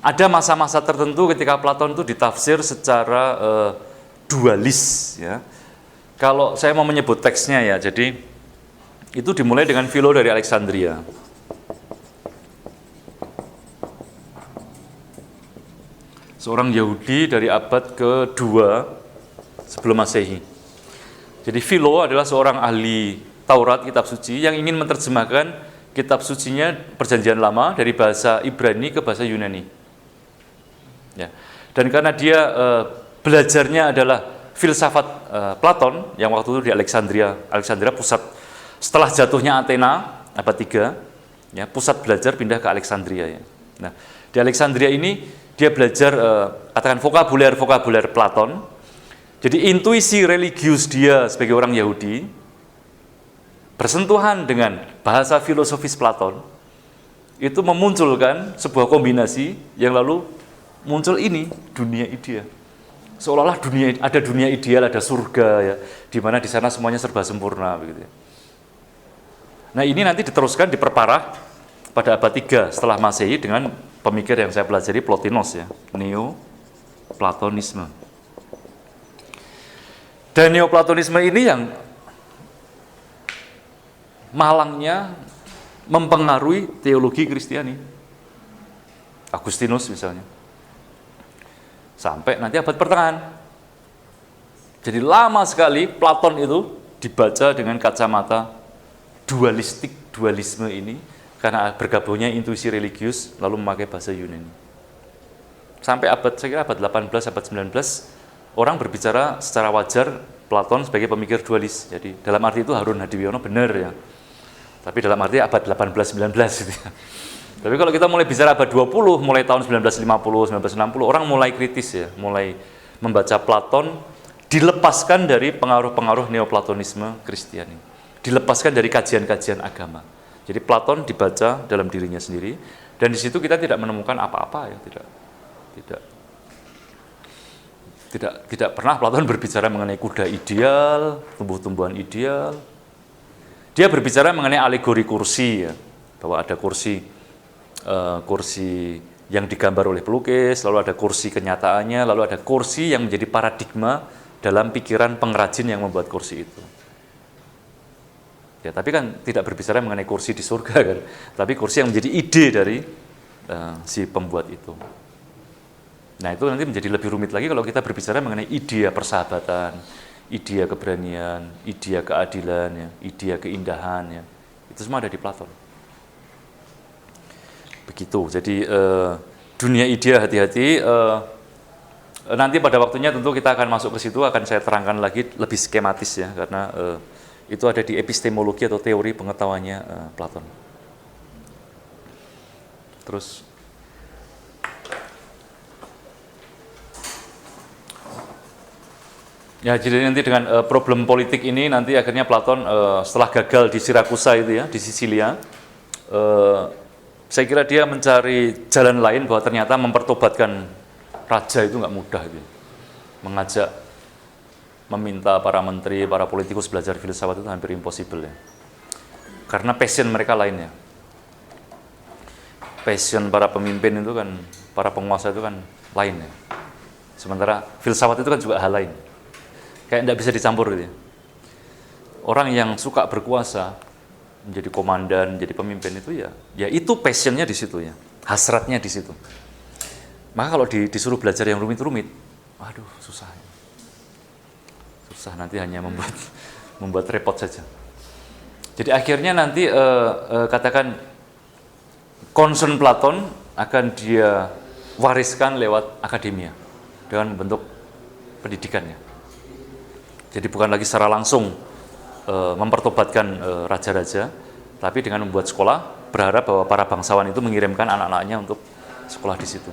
Ada masa-masa tertentu ketika Platon itu ditafsir secara dualis ya. Kalau saya mau menyebut teksnya ya, jadi itu dimulai dengan Philo dari Alexandria. Seorang Yahudi dari abad ke-2 sebelum Masehi. Jadi Philo adalah seorang ahli Taurat, kitab suci, yang ingin menerjemahkan kitab sucinya Perjanjian Lama dari bahasa Ibrani ke bahasa Yunani. Ya. Dan karena dia belajarnya adalah filsafat Platon yang waktu itu di Alexandria pusat setelah jatuhnya Athena abad 3, ya, pusat belajar pindah ke Alexandria ya. Nah, di Alexandria ini dia belajar katakan vokabuler Platon. Jadi intuisi religius dia sebagai orang Yahudi bersentuhan dengan bahasa filosofis Platon, itu memunculkan sebuah kombinasi yang lalu muncul ini dunia idea. Seolah-olah ada dunia ideal, ada surga ya, di mana di sana semuanya serba sempurna begitu ya. Nah, ini nanti diteruskan diperparah pada abad 3 setelah Masehi dengan pemikir yang saya pelajari, Plotinos ya, Neoplatonisme. Dan Neoplatonisme ini yang malangnya mempengaruhi teologi Kristiani. Agustinus misalnya. Sampai nanti abad pertengahan. Jadi lama sekali Platon itu dibaca dengan kacamata dualisme ini, karena bergabungnya intuisi religius lalu memakai bahasa Yunani. Sampai saya kira abad 18, abad 19, orang berbicara secara wajar Platon sebagai pemikir dualis. Jadi dalam arti itu Harun Hadiwiono benar ya. Tapi dalam arti abad 18-19 gitu ya. Tapi kalau kita mulai bicara abad 20, mulai tahun 1950, 1960, orang mulai kritis ya, mulai membaca Platon dilepaskan dari pengaruh-pengaruh Neoplatonisme Kristiani. Dilepaskan dari kajian-kajian agama. Jadi Platon dibaca dalam dirinya sendiri, dan di situ kita tidak menemukan apa-apa ya, tidak pernah Platon berbicara mengenai kuda ideal, tumbuh-tumbuhan ideal. Dia berbicara mengenai alegori kursi ya, bahwa ada kursi yang digambar oleh pelukis, lalu ada kursi kenyataannya, lalu ada kursi yang menjadi paradigma dalam pikiran pengrajin yang membuat kursi itu. Ya, tapi kan tidak berbicara mengenai kursi di surga kan, tapi kursi yang menjadi ide dari si pembuat itu. Nah, itu nanti menjadi lebih rumit lagi kalau kita berbicara mengenai idea persahabatan, idea keberanian, idea keadilan, ya, idea keindahan, ya. Itu semua ada di Platon. Begitu. Jadi dunia idea hati-hati. Nanti pada waktunya tentu kita akan masuk ke situ, akan saya terangkan lagi lebih skematis ya, karena itu ada di epistemologi atau teori pengetahuannya Platon. Terus ya, jadi nanti dengan problem politik ini nanti akhirnya Platon setelah gagal di Sirakusa itu ya, di Sisilia, saya kira dia mencari jalan lain bahwa ternyata mempertobatkan raja itu nggak mudah gitu. Mengajak, meminta para menteri, para politikus belajar filsafat itu hampir impossible ya. Karena passion mereka lainnya. Passion para pemimpin itu kan, para penguasa itu kan lain ya. Sementara filsafat itu kan juga hal lain. Kayak tidak bisa dicampur gitu ya. Orang yang suka berkuasa, menjadi komandan, menjadi pemimpin itu ya itu passionnya di situ ya, hasratnya di situ. Maka kalau disuruh belajar yang rumit-rumit, waduh susah. susah, nanti hanya membuat repot saja. Jadi akhirnya nanti katakan concern Platon akan dia wariskan lewat akademia dengan bentuk pendidikannya. Jadi bukan lagi secara langsung mempertobatkan raja-raja, tapi dengan membuat sekolah, berharap bahwa para bangsawan itu mengirimkan anak-anaknya untuk sekolah di situ.